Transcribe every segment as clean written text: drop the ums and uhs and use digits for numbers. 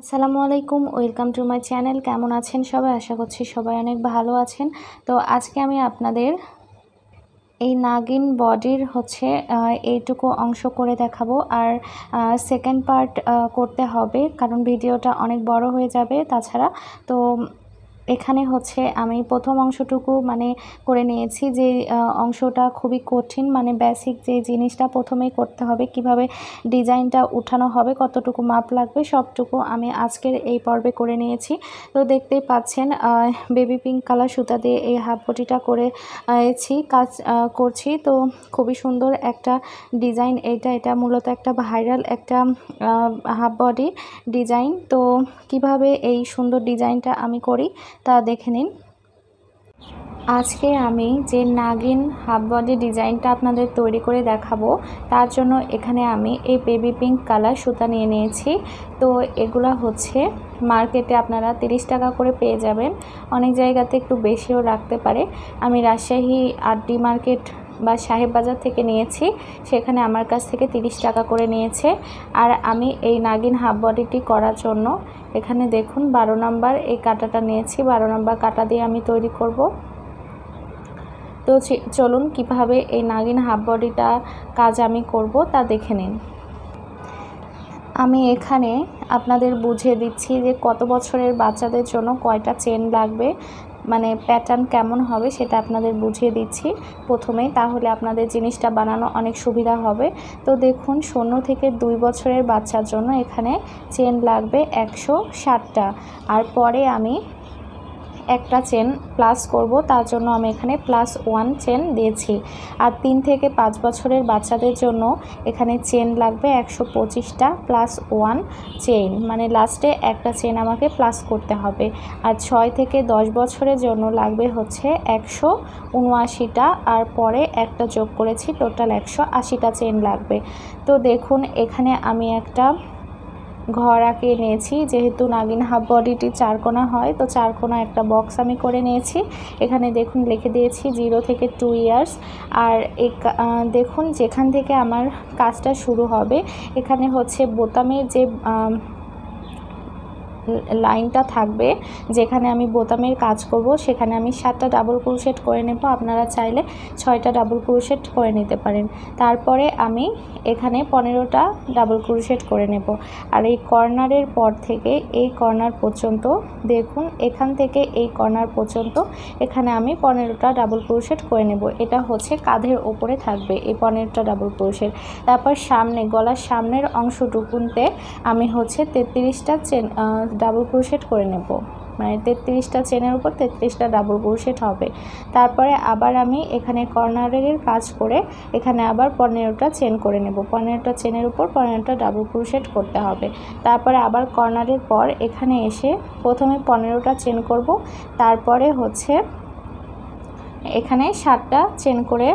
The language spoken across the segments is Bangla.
আসসালামু আলাইকুম, ওয়েলকাম টু মাই চ্যানেল। কেমন আছেন সবাই? আশা করছি সবাই অনেক ভালো আছেন। তো আজকে আমি আপনাদের এই নাগিন বডির এইটুকু অংশ করে দেখাবো। আর সেকেন্ড পার্ট করতে হবে, কারণ ভিডিওটা অনেক বড় হয়ে যাবে। তাছাড়া তো এখানে আমি প্রথম অংশটুকু করে নিয়েছি, যে অংশটা খুবই কঠিন, বেসিক যে জিনিসটা প্রথমেই করতে হবে, কিভাবে ডিজাইনটা উঠানো হবে, কতটুকু মাপ লাগবে, সবটুকু আমি আজকের এই পর্বে করে নিয়েছি। তো দেখতেই পাচ্ছেন বেবি পিঙ্ক কালার সুতা দিয়ে এই হাফ বডিটা করছি। তো খুবই সুন্দর একটা ডিজাইন। এটা মূলত একটা ভাইরাল একটা হাফ বডি ডিজাইন। তো কিভাবে এই সুন্দর ডিজাইনটা আমি করি তা দেখে নিন। আজকে আমি যে নাগিন হাফ বডি ডিজাইনটা আপনাদের তৈরি করে দেখাবো, তার জন্য এখানে আমি এই বেবি পিঙ্ক কালার সুতা নিয়ে নিয়েছি। তো এগুলা মার্কেটে আপনারা 30 টাকা করে পেয়ে যাবেন, অনেক জায়গাতে একটু বেশিও রাখতে পারে। আমি রাজশাহী আরডি মার্কেট বা সাহেব বাজার থেকে নিয়েছি, সেখানে আমার কাছ থেকে 30 টাকা করে নিয়েছে। আর আমি এই নাগিন হাফ বডিটি করার জন্য এখানে দেখুন 12 নাম্বার এই কাঁটাটা নিয়েছি। 12 নাম্বার কাঁটা দিয়ে আমি তৈরি করব। তো চলুন কিভাবে এই নাগিন হাফ বডিটা কাজ আমি করব তা দেখে নিন। আমি এখানে আপনাদের বুঝিয়ে দিচ্ছি যে কত বছরের বাচ্চাদের জন্য কয়টা চেন লাগবে, প্যাটার্ন কেমন হবে সেটা আপনাদের বুঝিয়ে দিচ্ছি প্রথমেই, তাহলে আপনাদের জিনিসটা বানানো অনেক সুবিধা হবে। তো দেখুন 0 থেকে 2 বছরের বাচ্চার জন্য এখানে চেন লাগবে 160টা। আর পরে আমি একটা চেন প্লাস করব, তার জন্য আমি এখানে +1 চেন দিয়েছি। আর 3 থেকে 5 বছরের বাচ্চাদের জন্য এখানে চেন লাগবে 125টা +1 চেন, লাস্টে একটা চেন আমাকে প্লাস করতে হবে। আর 6 থেকে 10 বছরের জন্য লাগবে 179টা, আর পরে একটা যোগ করেছি, টোটাল 180টা চেন লাগবে। তো দেখুন এখানে আমি একটা ঘর আঁকিয়ে নিয়েছি, যেহেতু নাগিন হাফ বডিটি 4 কোণা হয়, তো 4 কোণা একটা বক্স আমি করে নিয়েছি। এখানে দেখুন লিখে দিয়েছি 0 থেকে 2 ইয়ার্স। আর দেখুন যেখান থেকে আমার কাজটা শুরু হবে, এখানে বোতামের যে লাইনটা থাকবে, যেখানে আমি বোতামের কাজ করব, সেখানে আমি 7টা ডাবল ক্রোশেট করে নেব। আপনারা চাইলে 6টা ডাবল ক্রোশেট করে নিতে পারেন। তারপরে আমি এখানে 15টা ডাবল ক্রোশেট করে নেব। আর এই কর্নারের পর থেকে এই কর্নার পর্যন্ত দেখুন, এখান থেকে এই কর্নার পর্যন্ত এখানে আমি 15টা ডাবল ক্রোশেট করে নেব। এটা কাঁধের ওপরে থাকবে এই 15টা ডাবল ক্রোশেট। তারপর সামনে গলার সামনের অংশটুকুতে আমি 33টা চেন ডাবল ক্রোশেট করে নেব, 33টা চেনের উপর 33টা ডাবল ক্রোশেট হবে। তারপরে আবার আমি এখানে কর্নারের কাজ করে এখানে আবার 15টা চেন করে নেব। 15টা চেনের উপর 15টা ডাবল ক্রোশেট করতে হবে। তারপরে আবার কর্নারের পর এখানে এসে প্রথমে 15টা চেন করব, তারপরে এখানে 7টা চেন করে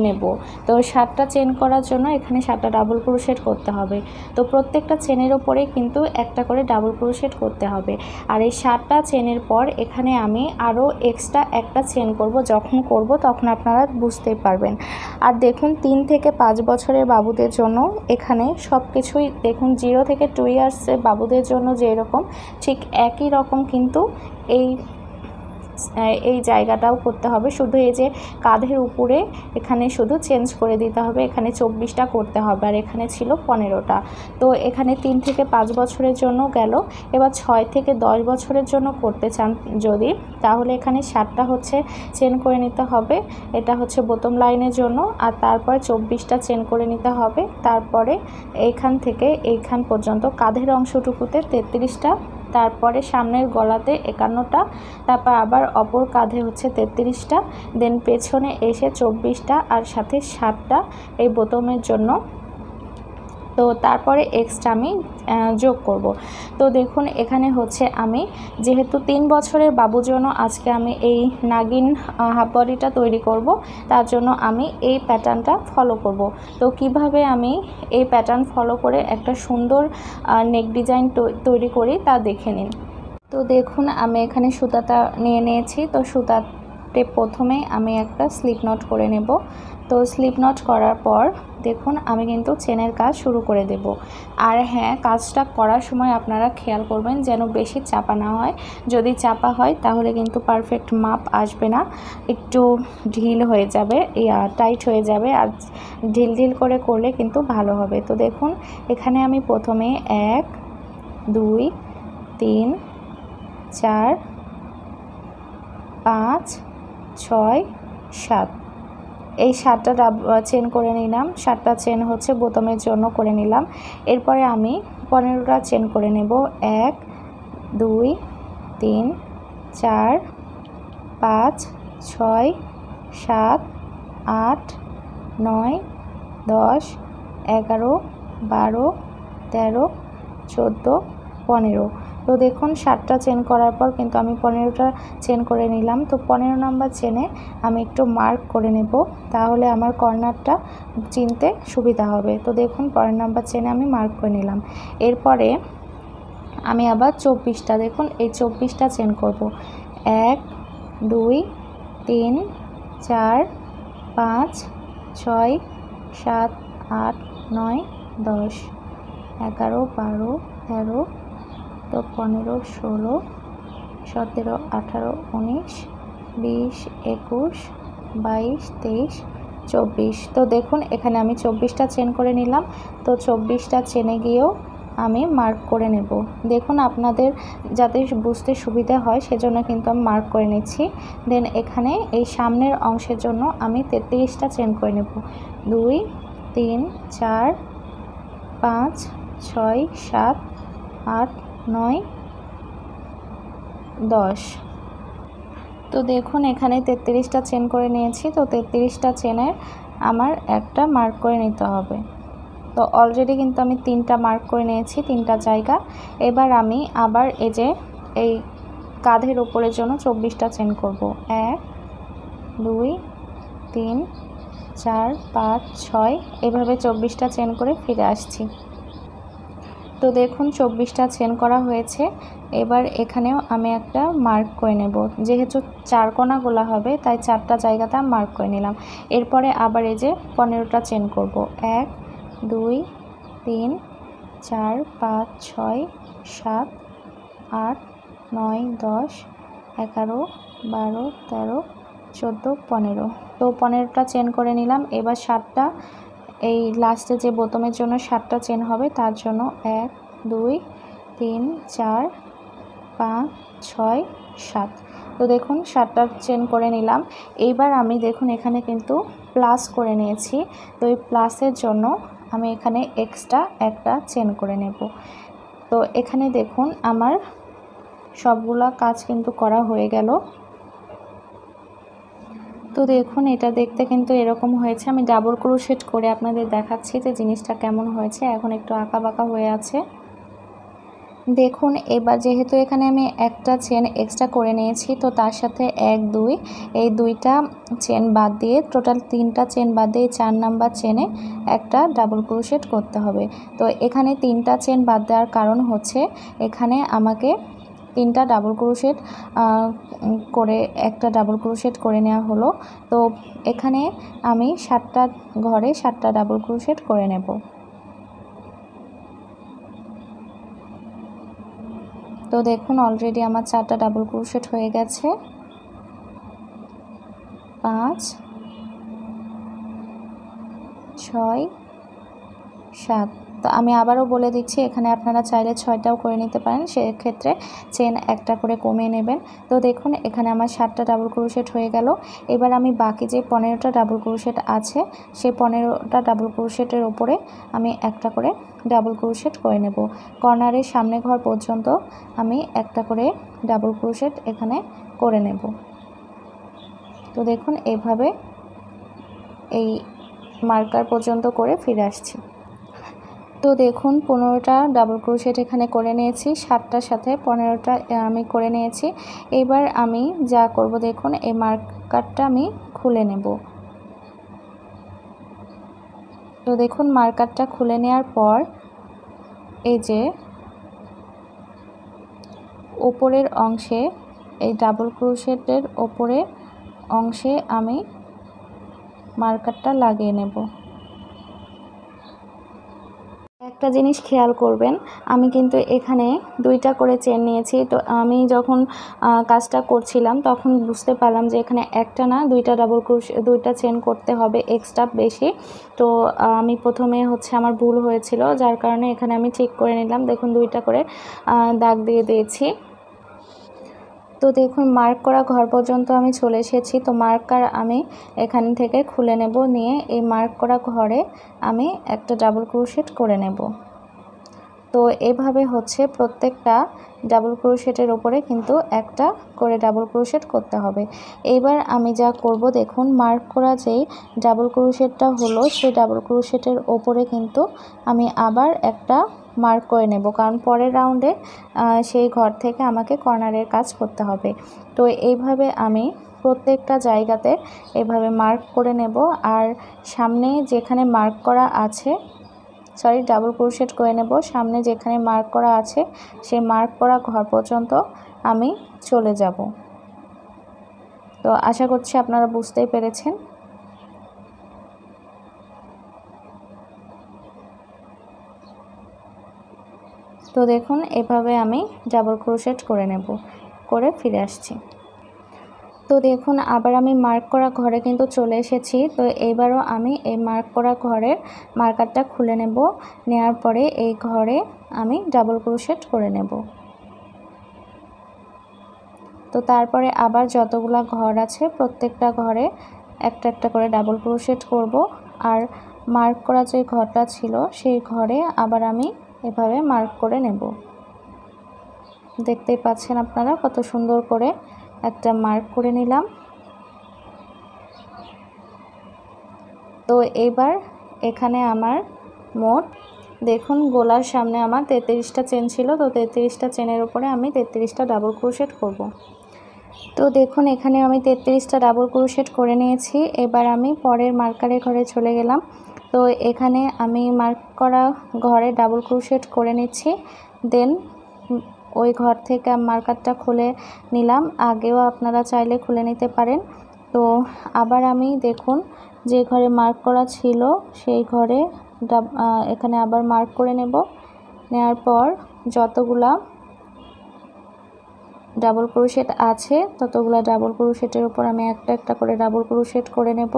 নেব। তো 7টা চেন করার জন্য এখানে 7টা ডাবল ক্রোশেট করতে হবে। তো প্রত্যেকটা চেনের ওপরে কিন্তু একটা করে ডাবল ক্রোশেট করতে হবে। আর এই 7টা চেনের পর এখানে আমি আরও এক্সট্রা একটা চেন করব। যখন করব তখন আপনারা বুঝতেই পারবেন। আর দেখুন 3 থেকে 5 বছরের বাবুদের জন্য এখানে সব কিছুই দেখুন 0 থেকে 2 ইয়ার্সের বাবুদের জন্য যেরকম, ঠিক একই রকম কিন্তু এই জায়গাটাও করতে হবে। শুধু এই যে কাঁধের উপরে এখানে শুধু চেঞ্জ করে দিতে হবে, এখানে 24টা করতে হবে, আর এখানে ছিল 15টা। তো এখানে 3 থেকে 5 বছরের জন্য গেল। এবার 6 থেকে 10 বছরের জন্য করতে চান যদি, তাহলে এখানে 7টা চেন করে নিতে হবে। এটা বোতাম লাইনের জন্য। আর তারপর 24টা চেন করে নিতে হবে। তারপরে এইখান থেকে এইখান পর্যন্ত কাঁধের অংশটুকুতে 33টা, তারপরে সামনের গলাতে 51টা, তারপর আবার অপর কাঁধে 33টা, দেন পেছনে এসে 24টা, আর সাথে 7টা এই বোতামের জন্য। তো তারপরে এক্সট্রা আমি যোগ করব। তো দেখুন এখানে আমি যেহেতু 3 বছরের বাবুর জন্য আজকে আমি এই নাগিন হাফ বডিটা তৈরি করব, তার জন্য আমি এই প্যাটার্নটা ফলো করব। তো কিভাবে আমি এই প্যাটার্ন ফলো করে একটা সুন্দর নেক ডিজাইন তৈরি করি তা দেখে নিন। তো দেখুন আমি এখানে সুতাটা নিয়ে নিয়েছি। তো সুতাতে প্রথমে আমি একটা স্লিপ নট করে নেব। তো স্লিপ নট করার পর দেখুন আমি কিন্তু চেনের কাজ শুরু করে দেব। আর হ্যাঁ, কাজটা করার সময় আপনারা খেয়াল করবেন যেন বেশি চাপা না হয়। যদি চাপা হয় তাহলে কিন্তু পারফেক্ট মাপ আসবে না, একটু ঢিল হয়ে যাবে, টাইট হয়ে যাবে। আর ঢিল ঢিল করে করলে কিন্তু ভালো হবে। তো দেখুন এখানে আমি প্রথমে 1 2 3 4 5 6 7 এই 7টা চেন করে নিলাম। 7টা চেন হচ্ছে বোতামের জন্য করে নিলাম। এরপরে আমি 15টা চেন করে নেব। 1 2 3 4 5 6 7 8 9 10 11 12 13 14 15। তো দেখুন 7টা চেন করার পর কিন্তু আমি 15টা চেন করে নিলাম। তো 15 নম্বর চেনে আমি একটু মার্ক করে নেব, তাহলে আমার কর্নারটা চিনতে সুবিধা হবে। তো দেখুন 15 নম্বর চেনে আমি মার্ক করে নিলাম। এরপরে আমি আবার 24টা, দেখুন এই 24টা চেন করব। 1 2 3 4 5 6 7 8 9 10 11 12 13 তো 15 16 17 18 19 20 21 22 23 24। তো দেখুন এখানে আমি 24টা চেন করে নিলাম। তো 24টা চেনে গিয়েও আমি মার্ক করে নেব। দেখুন আপনাদের যাতে বুঝতে সুবিধা হয় সেজন্য কিন্তু আমি মার্ক করে নিচ্ছি। দেন এখানে এই সামনের অংশের জন্য আমি 33টা চেন করে নেব। 2 3 4 5 6 7 8 9 10। তো দেখুন এখানে 33টা চেন করে নিয়েছি। তো 33টা চেনের আমার একটা মার্ক করে নিতে হবে। তো অলরেডি কিন্তু আমি 3টা মার্ক করে নিয়েছি, 3টা জায়গা। এবার আমি আবার এই যে এই কাঁধের উপরের জন্য 24টা চেন করব। 1 2 3 4 5 6 এভাবে 24টা চেন করে ফিরে আসছি। তো দেখুন 24টা চেন করা হয়েছে। এবার এখানেও আমি একটা মার্ক করে নেব, যেহেতু 4 কোণাগুলো হবে তাই 4টা জায়গাতে আমি মার্ক করে নিলাম। এরপরে আবার এই যে 15টা চেন করব। 1 2 3 4 5 6 7 8 9 10 11 12 13 14 15। তো 15টা চেন করে নিলাম। এবার 7টা এই লাস্টে যে বোতামের জন্য 7টা চেন হবে তার জন্য 1 2 3 4 5 6 7। তো দেখুন 7টা চেন করে নিলাম। এইবার আমি দেখুন এখানে কিন্তু প্লাস করে নিয়েছি। তো এই প্লাসের জন্য আমি এখানে এক্সট্রা একটা চেন করে নেব। তো এখানে দেখুন আমার সবগুলা কাজ কিন্তু করা হয়ে গেল। তো দেখুন এটা দেখতে কিন্তু এরকম হয়েছে। আমি ডাবল ক্রোশেট করে আপনাদের দেখাচ্ছি যে জিনিসটা কেমন হয়েছে। এখন একটু আঁকা বাঁকা হয়ে আছে। দেখুন এবার যেহেতু এখানে আমি একটা চেন এক্সট্রা করে নিয়েছি, তো তার সাথে 1 2 এই 2টা চেন বাদ দিয়ে টোটাল 3টা চেন বাদ দিয়ে 4 নাম্বার চেনে একটা ডাবল ক্রোশেট করতে হবে। তো এখানে 3টা চেন বাদ দেওয়ার কারণ হচ্ছে এখানে আমাকে 3টা ডাবল ক্রোশেট করে একটা ডাবল ক্রোশেট করে নেওয়া হলো। তো এখানে আমি 7টা ঘরে 7টা ডাবল ক্রোশেট করে নেব। তো দেখুন অলরেডি আমার 4টা ডাবল ক্রোশেট হয়ে গেছে। 5 6 7। তো আমি আবারও বলে দিচ্ছি, এখানে আপনারা চাইলে 6টাও করে নিতে পারেন, সেক্ষেত্রে চেন একটা করে কমিয়ে নেবেন। তো দেখুন এখানে আমার 7টা ডাবল ক্রোশেট হয়ে গেল। এবার আমি বাকি যে 15টা ডাবল ক্রোশেট আছে সেই 15টা ডাবল ক্রোশেটের ওপরে আমি একটা করে ডাবল ক্রোশেট করে নেব। কর্নারের সামনে ঘর পর্যন্ত আমি একটা করে ডাবল ক্রোশেট এখানে করে নেব। তো দেখুন এইভাবে এই মার্কার পর্যন্ত করে ফিরে আসছি। তো দেখুন 15টা ডাবল ক্রোশেট এখানে করে নিয়েছি, 7টার সাথে 15টা আমি করে নিয়েছি। এবার আমি যা করব দেখুন এই মার্কারটা আমি খুলে নেব। তো দেখুন মার্কারটা খুলে নেওয়ার পর এই যে উপরের অংশে এই ডাবল ক্রোশেটের উপরে অংশে আমি মার্কারটা লাগিয়ে নেব। একটা জিনিস খেয়াল করবেন, আমি কিন্তু এখানে 2টা করে চেন নিয়েছি। তো আমি যখন কাজটা করছিলাম তখন বুঝতে পারলাম যে এখানে একটা না 2টা ডাবল ক্রোশে 2টা চেন করতে হবে এক্সট্রা বেশি। তো আমি প্রথমে হচ্ছে আমার ভুল হয়েছিল, যার কারণে এখানে আমি ঠিক করে নিলাম। দেখুন 2টা করে দাগ দিয়ে দিয়েছি। তো দেখুন মার্ক করা ঘর পর্যন্ত আমি চলে এসেছি। তো মার্কার আমি এখান থেকে খুলে নেব, নিয়ে এই মার্ক করা ঘরে আমি একটা ডাবল ক্রোশেট করে নেব। তো এভাবে হচ্ছে প্রত্যেকটা ডাবল ক্রোশেটের ওপরে কিন্তু একটা করে ডাবল ক্রোশেট করতে হবে। এবার আমি যা করব, দেখুন মার্ক করা যেই ডাবল ক্রোশেটটা হলো সেই ডাবল ক্রোশেটের ওপরে কিন্তু আমি আবার একটা মার্ক করে নেব, কারণ পরের রাউন্ডে সেই ঘর থেকে আমাকে কর্নারের কাজ করতে হবে। তো এইভাবে আমি প্রত্যেকটা জায়গাতে এভাবে মার্ক করে নেব। আর সামনে যেখানে মার্ক করা আছে, ডাবল ক্রোশেট করে নেব, সামনে যেখানে মার্ক করা আছে সেই মার্ক করা ঘর পর্যন্ত আমি চলে যাব। তো আশা করছি আপনারা বুঝতেই পেরেছেন। তো দেখুন এভাবে আমি ডাবল ক্রোশেট করে নেব, করে ফিরে আসছি। তো দেখুন আবার আমি মার্ক করা ঘরে কিন্তু চলে এসেছি। তো এইবারও আমি এই মার্ক করা ঘরের মার্কারটা খুলে নেব, নেওয়ার পরে এই ঘরে আমি ডাবল ক্রোশেট করে নেব। তো তারপরে আবার যতগুলা ঘর আছে প্রত্যেকটা ঘরে একটা একটা করে ডাবল ক্রোশেট করব। আর মার্ক করা যে ঘরটা ছিল সেই ঘরে আবার আমি এভাবে মার্ক করে নেব। দেখতেই পাচ্ছেন আপনারা কত সুন্দর করে একটা মার্ক করে নিলাম। তো এবার এখানে আমার মোট দেখুন গলার সামনে আমার 33টা চেন ছিল। তো 33টা চেনের উপরে আমি 33টা ডাবল ক্রোশেট করব। তো দেখুন এখানে আমি 33টা ডাবল ক্রোশেট করে নিয়েছি। এবার আমি পরের মার্কারের ঘরে চলে গেলাম। তো এখানে আমি মার্ক করা ঘরে ডাবল ক্রোশেট করে নিচ্ছি, দেন ওই ঘর থেকে মার্কারটা খুলে নিলাম। আগেও আপনারা চাইলে খুলে নিতে পারেন। তো আবার আমি দেখুন যে ঘরে মার্ক করা ছিল সেই ঘরে এখানে আবার মার্ক করে নেব। নেওয়ার পর যতগুলা ডাবল ক্রোশেট আছে ততগুলা ডাবল ক্রোশেটের উপর আমি একটা একটা করে ডাবল ক্রোশেট করে নেব।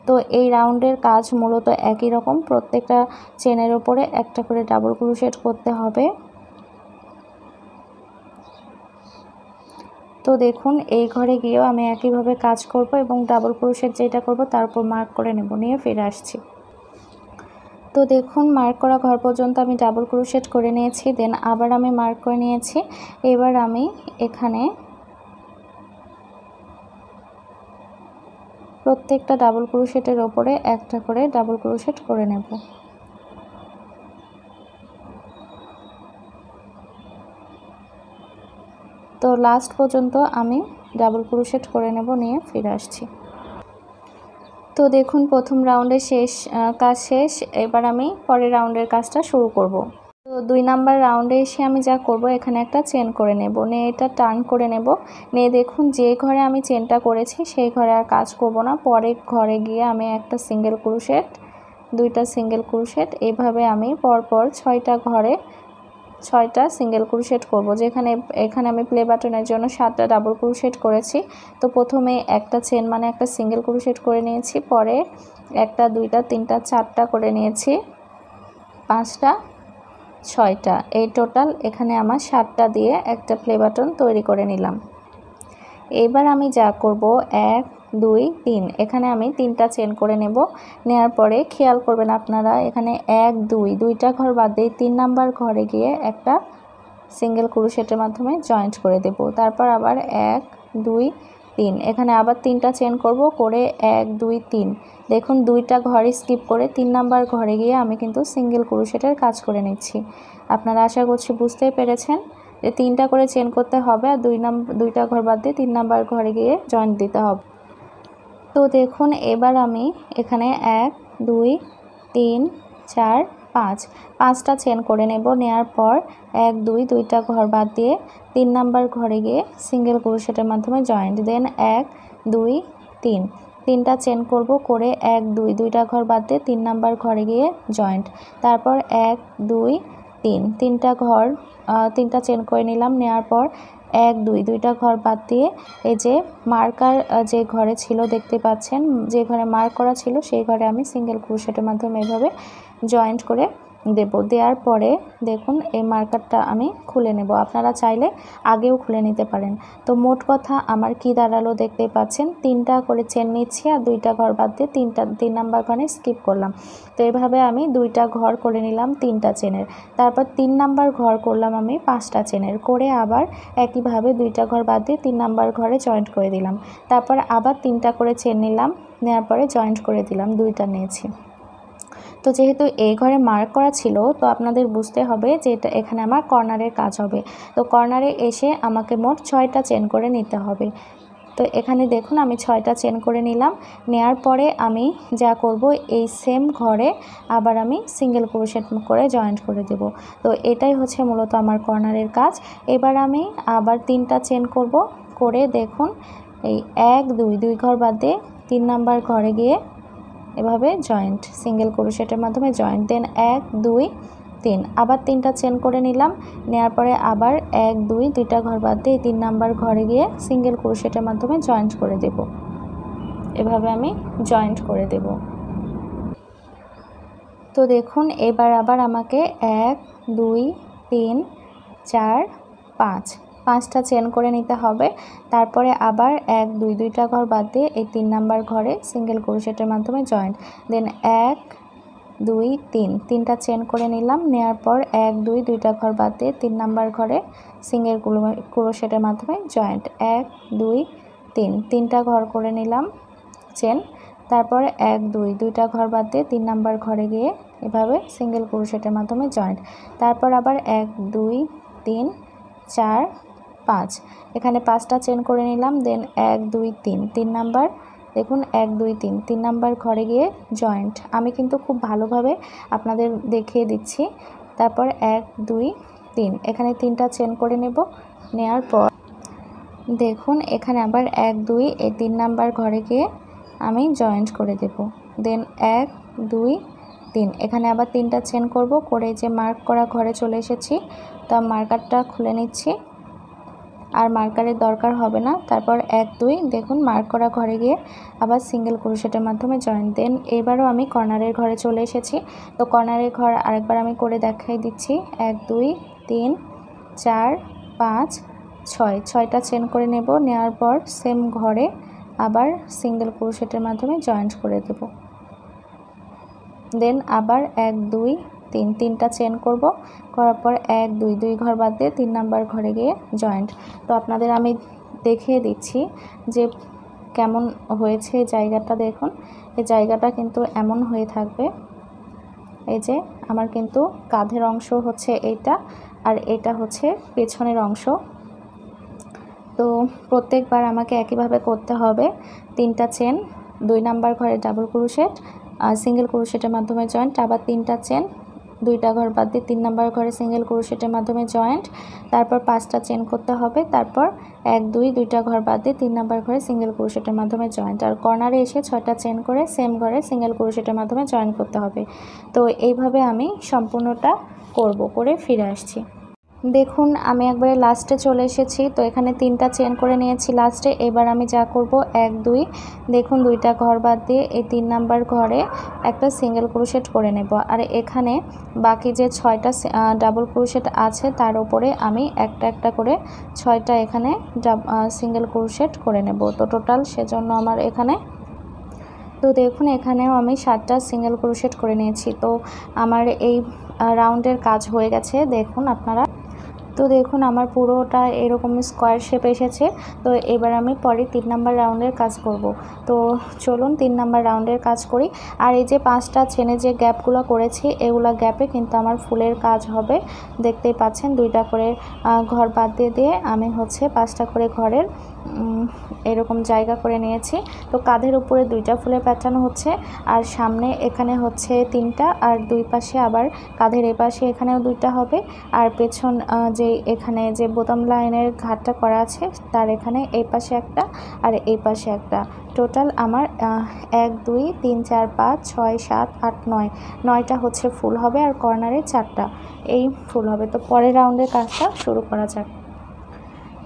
তো এই রাউন্ডের কাজ মূলত একই রকম, প্রত্যেকটা চেনের উপরে একটা করে ডাবল ক্রোশেট করতে হবে। তো দেখুন এই ঘরে গিয়েও আমি একইভাবে কাজ করব এবং ডাবল ক্রোশেট যেটা করব তার উপর মার্ক করে নেব, নিয়ে ফিরে আসছি। তো দেখুন মার্ক করা ঘর পর্যন্ত আমি ডাবল ক্রোশেট করে নিয়েছি, দেন আবার আমি মার্ক করে নিয়েছি। এবার আমি এখানে প্রত্যেকটা ডাবল ক্রোশেটের ওপরে একটা করে ডাবল ক্রোশেট করে নেব। তো লাস্ট পর্যন্ত আমি ডাবল ক্রোশেট করে নেব, নিয়ে ফিরে আসছি। তো দেখুন প্রথম রাউন্ডের কাজ শেষ। এবার আমি পরের রাউন্ডের কাজটা শুরু করব। তো 2 নাম্বার রাউন্ডে এসে আমি যা করব, এখানে একটা চেন করে নেব, নিয়ে এটা টার্ন করে নেব। নিয়ে দেখুন যে ঘরে আমি চেনটা করেছি সেই ঘরে আর কাজ করব না, পরের ঘরে গিয়ে আমি একটা সিঙ্গেল ক্রোশেট, 2টা সিঙ্গেল ক্রোশেট, এইভাবে আমি পরপর 6টা ঘরে 6টা সিঙ্গেল ক্রোশেট করব। এখানে আমি প্লে বাটনের জন্য 7টা ডাবল ক্রোশেট করেছি। তো প্রথমে একটা চেন মানে একটা সিঙ্গেল ক্রোশেট করে নিয়েছি, পরে 1টা 2টা 3টা 4টা করে নিয়েছি, 5টা 6টা, এই টোটাল এখানে আমার 7টা দিয়ে একটা প্লে বাটন তৈরি করে নিলাম। এবার আমি যা করব 1 2 3 এখানে আমি 3টা চেন করে নেব। নেওয়ার পরে খেয়াল করবেন আপনারা এখানে 1 2 2টা ঘর বাদ দিয়ে 3 নাম্বার ঘরে গিয়ে একটা সিঙ্গেল ক্রোশেটের মাধ্যমে জয়েন্ট করে দেব। তারপর আবার 1 2 3 এখানে আবার 3টা চেন করব, করে 1 2 3 দেখুন 2টা ঘরে স্কিপ করে 3 নাম্বার ঘরে গিয়ে আমি কিন্তু সিঙ্গেল ক্রোশেটের কাজ করে নিচ্ছি। আপনারা আশা করছি বুঝতেই পেরেছেন যে 3টা করে চেন করতে হবে আর 2টা ঘর বাদ দিয়ে 3 নাম্বার ঘরে গিয়ে জয়েন্ট দিতে হবে। তো দেখুন এবার আমি এখানে 1 2 3 4 5 5টা চেন করে নেব। নেওয়ার পর 1 2 2টা ঘর বাদ দিয়ে 3 নাম্বার ঘরে গিয়ে সিঙ্গেল ক্রোশেটের মাধ্যমে জয়েন্ট, দেন 1 2 3 তিনটা চেন করব, করে 1 2 দুইটা ঘর বাদ দিয়ে 3 নাম্বার ঘরে গিয়ে জয়েন্ট, তারপর 1 2 3 তিনটা ঘর তিনটা চেন করে নিলাম। নেওয়ার পর 1 2 দুইটা ঘর বাদ দিয়ে এই যে মার্কার যে ঘরে ছিল দেখতে পাচ্ছেন, যে ঘরে মার্ক করা ছিল সেই ঘরে আমি সিঙ্গেল ক্রোশেটের মাধ্যমে এভাবে জয়েন্ট করে দেব। দেওয়ার পরে দেখুন এই মার্কারটা আমি খুলে নেব, আপনারা চাইলে আগেও খুলে নিতে পারেন। তো মোট কথা আমার কি দাঁড়ালো দেখতেই পাচ্ছেন, তিনটা করে চেন নিচ্ছি আর দুইটা ঘর বাদ দিয়ে 3 নাম্বার ঘরে স্কিপ করলাম। তো এইভাবে আমি দুইটা ঘর করে নিলাম 3টা চেনের, তারপর 3 নাম্বার ঘর করলাম আমি 5টা চেনের, করে আবার একইভাবে দুইটা ঘর বাদ দিয়ে 3 নাম্বার ঘরে জয়েন্ট করে দিলাম। তারপর আবার 3টা করে চেন নিলাম, নেওয়ার পরে জয়েন্ট করে দিলাম, দুইটা নিয়েছি। তো যেহেতু এই ঘরে মার্ক করা ছিল তো আপনাদের বুঝতে হবে যে এটা এখানে আমার কর্নারের কাজ হবে। তো কর্নারে এসে আমাকে মোট 6টা চেন করে নিতে হবে। তো এখানে দেখুন আমি 6টা চেন করে নিলাম। নেয়ার পরে আমি যা করব, এই সেম ঘরে আবার আমি সিঙ্গেল ক্রোশেট করে জয়েন্ট করে দেব। তো এটাই হচ্ছে মূলত আমার কর্নারের কাজ। এবার আমি আবার 3টা চেন করব, করে দেখুন এই 1 2 দুই ঘর বাদ দিয়ে 3 নাম্বার ঘরে গিয়ে এভাবে জয়েন্ট, সিঙ্গেল ক্রোশেটের মাধ্যমে জয়েন্ট, দেন 1 2 3 আবার 3টা চেন করে নিলাম। নেওয়ার পরে আবার 1 2 দুইটা ঘর বাদ দিয়ে 3 নাম্বার ঘরে গিয়ে সিঙ্গেল ক্রোশেটের মাধ্যমে জয়েন্ট করে দেব। এভাবে আমি জয়েন্ট করে দেব। তো দেখুন এবার আবার আমাকে 1 2 3 4 5টা চেন করে নিতে হবে। তারপরে আবার 1 2 দুইটা ঘর বাদ দিয়ে এই 3 নাম্বার ঘরে সিঙ্গেল ক্রোশেটের মাধ্যমে জয়েন্ট, দেন 1 2 3 তিনটা চেন করে নিলাম। নেওয়ার পর 1 2 দুইটা ঘর বাদ দিয়ে 3 নাম্বার ঘরে সিঙ্গেল ক্রোশেটের মাধ্যমে জয়েন্ট, 1 2 3 তিনটা ঘর করে নিলাম চেন। তারপর 1 2 দুইটা ঘর বাদ দিয়ে 3 নাম্বার ঘরে গিয়ে এভাবে সিঙ্গেল ক্রোশেটের মাধ্যমে জয়েন্ট। তারপর আবার 1 2 3 4 5 এখানে 5টা চেন করে নিলাম, দেন 1 2 3 নাম্বার দেখুন 1 2 3 নাম্বার ঘরে গিয়ে জয়েন্ট। আমি কিন্তু খুব ভালোভাবে আপনাদের দেখিয়ে দিচ্ছি। তারপর 1 2 3 এখানে 3টা চেন করে নেব। নেয়ার পর দেখুন এখানে আবার 1 2 এই 3 নাম্বার ঘরে গিয়ে আমি জয়েন্ট করে দেব, দেন 1 2 3 এখানে আবার 3টা চেন করব, করে যে মার্ক করা ঘরে চলে এসেছি। তো মার্কারটা খুলে নিচ্ছি, আর মার্কারের দরকার হবে না। তারপর 1 2 দেখুন মার্ক করা ঘরে গিয়ে আবার সিঙ্গেল ক্রোশেটের মাধ্যমে জয়েন্ট, দেন এবারও আমি কর্নারের ঘরে চলে এসেছি। তো কর্নারের ঘর আরেকবার আমি করে দেখাই দিচ্ছি। 1 2 3 4 5 6টা চেন করে নেব। নেওয়ার পর সেম ঘরে আবার সিঙ্গেল ক্রোশেটের মাধ্যমে জয়েন্ট করে দেব, দেন আবার 1 2 3 তিনটা চেন করব, করার পর 1 2 দুই ঘর বাদ দিয়ে 3 নাম্বার ঘরে গিয়ে জয়েন্ট। তো আপনাদের আমি দেখিয়ে দিচ্ছি যে কেমন হয়েছে এই জায়গাটা। দেখুন এই জায়গাটা কিন্তু এমন হয়ে থাকবে। এই যে আমার কিন্তু কাঁধের অংশ হচ্ছে এইটা, আর এটা হচ্ছে পেছনের অংশ। তো প্রত্যেকবার আমাকে একইভাবে করতে হবে। 3টা চেন, 2 নাম্বার ঘরে ডাবল ক্রোশেট, সিঙ্গেল ক্রোশেটের মাধ্যমে জয়েন্ট, আবার 3টা চেন, দুইটা ঘর বাদ দিয়ে 3 নাম্বার ঘরে সিঙ্গেল ক্রোশেটের মাধ্যমে জয়েন্ট, তারপর 5টা চেন করতে হবে। তারপর 1 2 দুইটা ঘর বাদ দিয়ে 3 নাম্বার ঘরে সিঙ্গেল ক্রোশেটের মাধ্যমে জয়েন্ট, আর কর্নারে এসে 6টা চেন করে সেম ঘরে সিঙ্গেল ক্রোশেটের মাধ্যমে জয়েন্ট করতে হবে। তো এইভাবে আমি সম্পূর্ণটা করব, করে ফিরে আসছি। দেখুন আমি একবারে লাস্টে চলে এসেছি। তো এখানে 3টা চেন করে নিয়েছি লাস্টে। এবার আমি যা করব 1 2 দেখুন দুইটা ঘর বাদ দিয়ে এই 3 নাম্বার ঘরে একটা সিঙ্গেল ক্রোশেট করে নেব, আর এখানে বাকি যে 6টা ডাবল ক্রোশেট আছে তার উপরে আমি একটা একটা করে 6টা এখানে সিঙ্গেল ক্রোশেট করে নেব। তো টোটাল সেজন্য আমার এখানে, তো দেখুন এখানেও আমি 7টা সিঙ্গেল ক্রোশেট করে নিয়েছি। তো আমার এই রাউন্ডের কাজ হয়ে গেছে দেখুন আপনারা। তো দেখুন আমার পুরোটা এরকম স্কোয়ার শেপ এসেছে। তো এবার আমি পরে 3 নাম্বার রাউন্ডের কাজ করব। তো চলুন 3 নাম্বার রাউন্ডের কাজ করি। আর এই যে 5টা চেনে যে গ্যাপগুলো করেছি এগুলা গ্যাপে কিন্তু আমার ফুলের কাজ হবে। দেখতেই পাচ্ছেন 2টা করে ঘর বাদ দিয়ে আমি হচ্ছে 5টা করে ঘরের এরকম জায়গা করে নিয়েছি। তো কাঁধের উপরে 2টা ফুলের প্যাটার্ন হচ্ছে, আর সামনে এখানে হচ্ছে 3টা, আর 2 পাশে আবার কাঁধের এপাশে এখানেও 2টা হবে, আর পেছন যে এখানে যে বোতাম লাইনের ঘাটটা করা আছে তার এখানে এই পাশে একটা আর এই পাশে একটা। টোটাল আমার 1 2 3 4 5 6 7 8 9 9টা হচ্ছে ফুল হবে, আর কর্নারে 4টা এই ফুল হবে। তো পরের রাউন্ডের কাজটা শুরু করা যাক।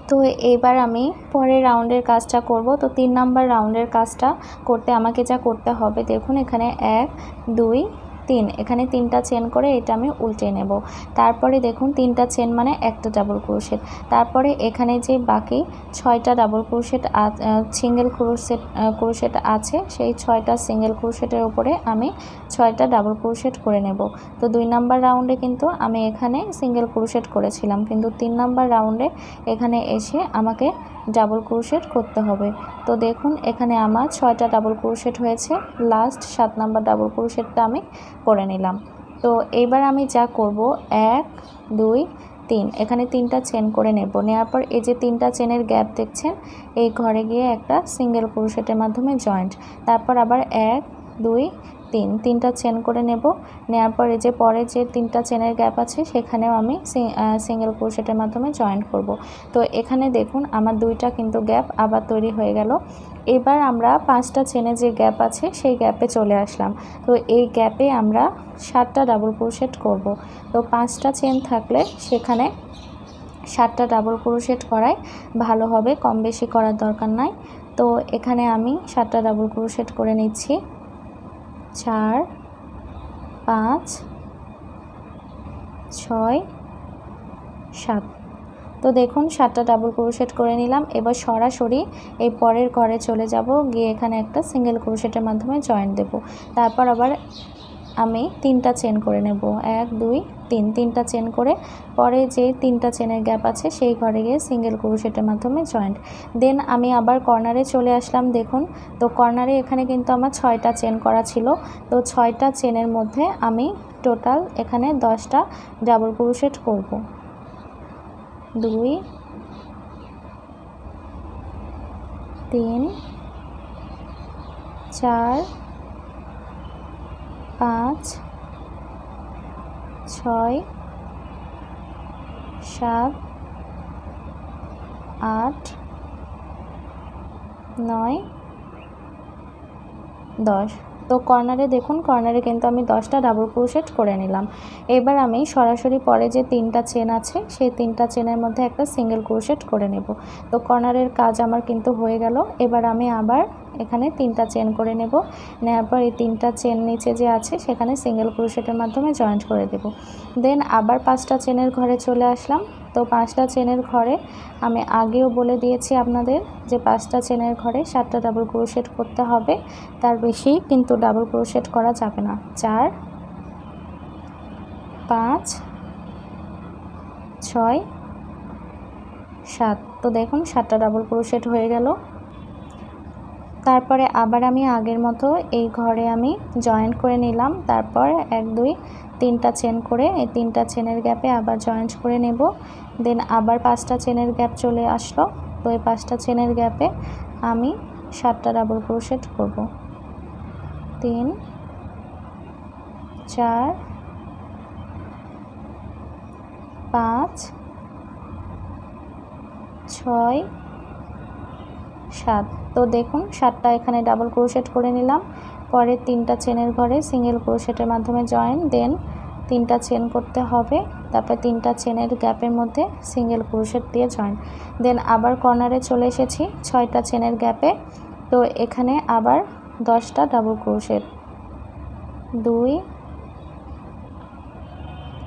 তো এবার আমি পরের রাউন্ডের কাজটা করব। তো 3 নাম্বার রাউন্ডের কাজটা করতে আমাকে যা করতে হবে দেখুন, এখানে 1 2 3, এখানে 3টা চেন করে এটা আমি উল্টে নেব। তারপরে দেখুন 3টা চেন মানে একটা ডাবল ক্রোশেট। তারপরে এখানে যে বাকি 6টা ডাবল ক্রোশেট সিঙ্গেল ক্রোশেট আছে, সেই 6টা সিঙ্গেল ক্রোশেটের উপরে আমি 6টা ডাবল ক্রোশেট করে নেব। তো 2 নাম্বার রাউন্ডে কিন্তু আমি এখানে সিঙ্গেল ক্রোশেট করেছিলাম, কিন্তু 3 নাম্বার রাউন্ডে এখানে এসে আমাকে ডাবল ক্রোশেট করতে হবে। তো দেখুন এখানে আমার 6টা ডাবল ক্রোশেট হয়েছে, লাস্ট 7 নাম্বার ডাবল ক্রোশেটটা আমি করে নিলাম। তো এইবার আমি যা করব 1 2 3, এখানে 3টা চেন করে নেব। নেওয়ার পর এই যে 3টা চেনের গ্যাপ দেখছেন, এই ঘরে গিয়ে একটা সিঙ্গেল ক্রোশেটের মাধ্যমে জয়েন্ট, তারপর আবার 1 2 3, 3টা চেন করে নেব। নেওয়ার পর এই যে পরে যে 3টা চেনের গ্যাপ আছে সেখানেও আমি সিঙ্গেল ক্রোশেটের মাধ্যমে জয়েন্ট করব। তো এখানে দেখুন আমার 2টা কিন্তু গ্যাপ আবার তৈরি হয়ে গেল। এবার আমরা 5টা চেনে যে গ্যাপ আছে সেই গ্যাপে চলে আসলাম। তো এই গ্যাপে আমরা 7টা ডাবল ক্রোশেট করব। তো 5টা চেন থাকলে সেখানে 7টা ডাবল ক্রোশেট করাই ভালো হবে, কম বেশি করার দরকার নাই। তো এখানে আমি 7টা ডাবল ক্রোশেট করে নিচ্ছি। 4 5 6 7। তো দেখুন 7টা ডাবল ক্রোশেট করে নিলাম। এবার সরাসরি এই পরের ঘরে চলে যাব, গিয়ে এখানে একটা সিঙ্গেল ক্রোশেটের মাধ্যমে জয়েন্ট দেব। তারপর আবার আমি 3টা চেন করে নেব, 1 2 3, 3টা চেন করে পরে যে 3টা চেনের গ্যাপ আছে সেই ঘরে গিয়ে সিঙ্গেল ক্রোশেটের মাধ্যমে জয়েন্ট। দেন আমি আবার কর্নারে চলে আসলাম। দেখুন তো কর্নারে এখানে কিন্তু আমার 6টা চেন করা ছিল। তো 6টা চেনের মধ্যে আমি টোটাল এখানে 10টা ডাবল ক্রোশেট করব। 2 3 4 5 6 7 8 9 10। তো কর্নারে দেখুন, কর্নারে কিন্তু আমি 10টা ডাবল ক্রোশেট করে নিলাম। এবার আমি সরাসরি পরে যে 3টা চেন আছে সেই 3টা চেনের মধ্যে একটা সিঙ্গেল ক্রোশেট করে নেব। তো কর্নারের কাজ আমার কিন্তু হয়ে গেল। এবার আমি আবার এখানে 3টা চেন করে নেব। নেওয়ার পর এই 3টা চেন নিচে যে আছে সেখানে সিঙ্গেল ক্রোশেটের মাধ্যমে জয়েন্ট করে দেব। দেন আবার 5টা চেনের ঘরে চলে আসলাম। তো 5টা চেনের ঘরে আমি আগেও বলে দিয়েছি আপনাদের যে 5টা চেনের ঘরে 7টা ডাবল ক্রোশেট করতে হবে, তার বেশি কিন্তু ডাবল ক্রোশেট করা যাবে না। 4 5 6 7। তো দেখুন 7টা ডাবল ক্রোশেট হয়ে গেল। তারপরে আবার আমি আগের মতো এই ঘরে আমি জয়েন্ট করে নিলাম। তারপর 1 2 3টা চেন করে এই 3টা চেনের গ্যাপে আবার জয়েন্ট করে নেব। দেন আবার 5টা চেনের গ্যাপ চলে আসলো। তো এই 5টা চেনের গ্যাপে আমি 7টা ডাবল ক্রোশেট করব। 3 4 5 6 7। তো দেখুন 7টা এখানে ডাবল ক্রোশেট করে নিলাম। পরে 3টা চেনের ঘরে সিঙ্গেল ক্রোশেটের মাধ্যমে জয়েন, দেন 3টা চেন করতে হবে। তারপর 3টা চেনের গ্যাপের মধ্যে সিঙ্গেল ক্রোশেট দিয়ে জয়েন। দেন আবার কর্নারে চলে এসেছি 6টা চেনের গ্যাপে। তো এখানে আবার 10টা ডাবল ক্রোশেট। 2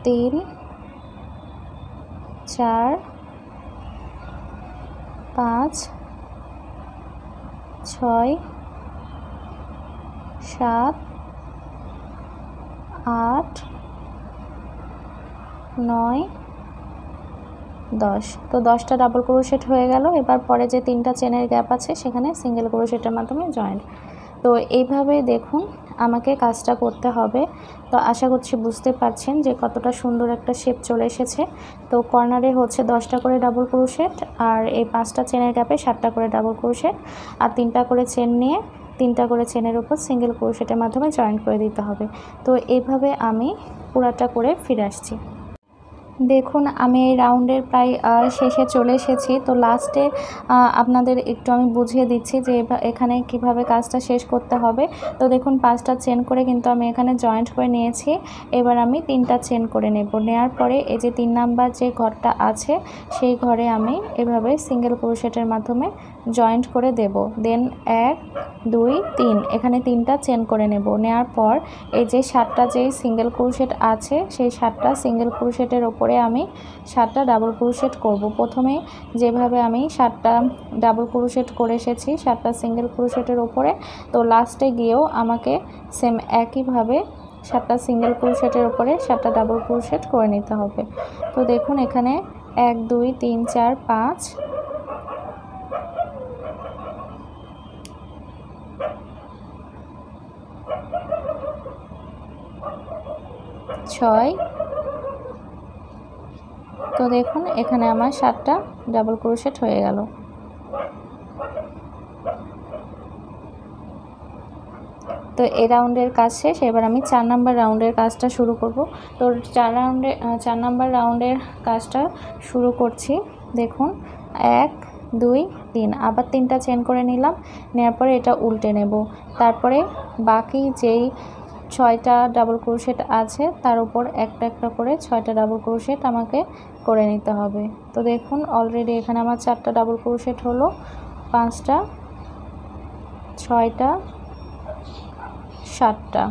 3 4 5 6 7 8 9 10। তো 10টা ডাবল ক্রোশেট হয়ে গেল। এবার পরে যে 3টা চেনের গ্যাপ আছে সেখানে সিঙ্গেল ক্রোশেটের মাধ্যমে জয়েন্ট। তো এইভাবে দেখুন আমাকে কাজটা করতে হবে। তো আশা করছি বুঝতে পারছেন যে কতটা সুন্দর একটা শেপ চলে এসেছে। তো কর্নারে হচ্ছে 10টা করে ডাবল ক্রোশেট, আর এই 5টা চেনের গ্যাপে 7টা করে ডাবল ক্রোশেট, আর 3টা করে চেন নিয়ে 3টা করে চেনের উপর সিঙ্গেল ক্রোশেটের মাধ্যমে জয়েন্ট করে দিতে হবে। তো এইভাবে আমি পুরাটা করে ফিরে আসছি। দেখুন আমি এই রাউন্ডের প্রায় শেষে চলে এসেছি। তো লাস্টে আপনাদের একটু আমি বুঝিয়ে দিচ্ছি যে এখানে কিভাবে কাজটা শেষ করতে হবে। তো দেখুন 5টা চেন করে কিন্তু আমি এখানে জয়েন্ট করে নিয়েছি। এবার আমি 3টা চেন করে নেব। নেওয়ার পরে এই যে 3 নাম্বার যে ঘরটা আছে সেই ঘরে আমি এভাবে সিঙ্গেল ক্রোশেটের মাধ্যমে জয়েন্ট করে দেব। দেন 1 2 3 এখানে 3টা চেন করে নেব। নেওয়ার পর এই যে 7টা যেই সিঙ্গেল ক্রোশেট আছে সেই 7টা সিঙ্গেল ক্রোশেটের ওপরে আমি 7টা ডাবল ক্রোশেট করব। প্রথমে যেভাবে আমি 7টা ডাবল ক্রোশেট করে এসেছি 7টা সিঙ্গেল ক্রোশেটের ওপরে, তো লাস্টে গিয়েও আমাকে সেম একইভাবে 7টা সিঙ্গেল ক্রোশেটের ওপরে 7টা ডাবল ক্রোশেট করে নিতে হবে। তো দেখুন এখানে 1 2 3 4 5 6। তো দেখুন এখানে আমার 7টা ডাবল ক্রোশেট হয়ে গেল। তো এই রাউন্ডের কাজ শেষ। এবার আমি 4 নাম্বার রাউন্ডের কাজটা শুরু করব। তো 4 নাম্বার রাউন্ডের কাজটা শুরু করছি। দেখুন 1 2 3 আবার 3টা চেন করে নিলাম। নেওয়ার পরে এটা উল্টে নেব। তারপরে বাকি যেই 6টা ডাবল ক্রোশেট আছে তার উপর একটা একটা করে 6টা ডাবল ক্রোশেট আমাকে করে নিতে হবে। তো দেখুন অলরেডি এখানে আমার 4টা ডাবল ক্রোশেট হলো, 5টা 6টা 7টা।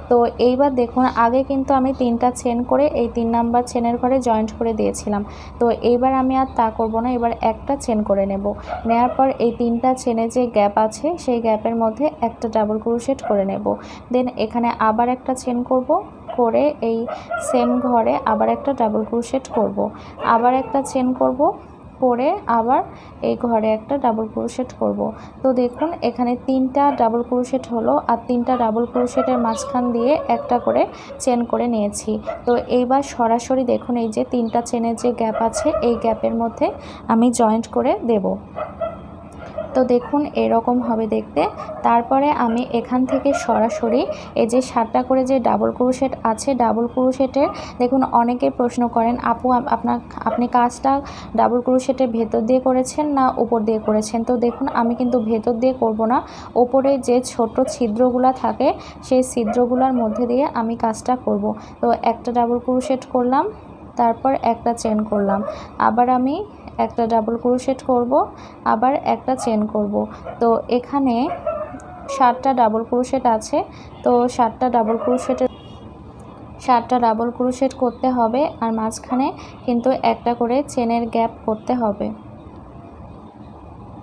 তো এইবার দেখুন আগে কিন্তু আমি 3টা চেন করে এই 3 নাম্বার চেনের ঘরে জয়েন্ট করে দিয়েছিলাম। তো এইবার আমি আর তা করব না, এবার একটা চেন করে নেব। নেওয়ার পর এই 3টা চেনে যে গ্যাপ আছে সেই গ্যাপের মধ্যে একটা ডাবল ক্রোশেট করে নেব। দেন এখানে আবার একটা চেন করব, করে এই সেম ঘরে আবার একটা ডাবল ক্রোশেট করব, আবার একটা চেন করব, করে আবার এই ঘরে একটা ডাবল ক্রোশেট করব। তো দেখুন এখানে 3টা ডাবল ক্রোশেট হলো, আর 3টা ডাবল ক্রোশেটের মাঝখান দিয়ে একটা করে চেন করে নিয়েছি। তো এইবার সরাসরি দেখুন এই যে 3টা চেনের যে গ্যাপ আছে এই গ্যাপের মধ্যে আমি জয়েন্ট করে দেব। তো দেখুন এরকম হবে দেখতে। তারপরে আমি এখান থেকে সরাসরি এই যে 7টা করে যে ডাবল ক্রোশেট আছে ডাবল ক্রোশেটের, দেখুন অনেকে প্রশ্ন করেন আপু আপনি কাজটা ডাবল ক্রোশেটের ভেতর দিয়ে করেছেন না উপর দিয়ে করেছেন। তো দেখুন আমি কিন্তু ভেতর দিয়ে করব না, ওপরে যে ছোট ছিদ্রগুলো থাকে সেই ছিদ্রগুলোর মধ্যে দিয়ে আমি কাজটা করব। তো একটা ডাবল ক্রোশেট করলাম, তারপর একটা চেন করলাম, আবার আমি একটা ডাবল ক্রোশেট করব, আবার একটা চেন করব। তো এখানে 7টা ডাবল ক্রোশেট আছে। তো 7টা ডাবল ক্রোশেট করতে হবে, আর মাঝখানে কিন্তু একটা করে চেনের গ্যাপ করতে হবে।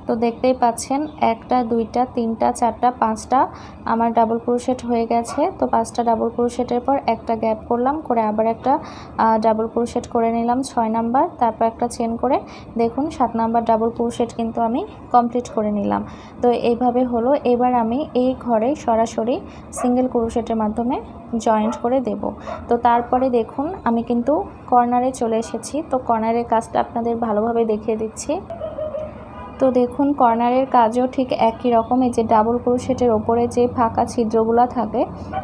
তো দেখতেই পাচ্ছেন 1টা 2টা 3টা 4টা 5টা আমার ডাবল ক্রোশেট হয়ে গেছে। তো 5টা ডাবল ক্রোশেটের পর একটা গ্যাপ করলাম, করে আবার একটা ডাবল ক্রোশেট করে নিলাম 6 নাম্বার, তারপর একটা চেন করে দেখুন 7 নাম্বার ডাবল ক্রোশেট কিন্তু আমি কমপ্লিট করে নিলাম। তো এইভাবে হলো। এবার আমি এই ঘরে সরাসরি সিঙ্গেল ক্রোশেটের মাধ্যমে জয়েন্ট করে দেব। তো তারপরে দেখুন আমি কিন্তু কর্নারে চলে এসেছি। তো কর্নারের কাজটা আপনাদের ভালোভাবে দেখিয়ে দিচ্ছি। তো দেখুন কর্নারের কাজও ঠিক একই রকম। এই যে ডাবল ক্রোশেটের ওপরে যে ফাঁকা ছিদ্রগুলো থাকে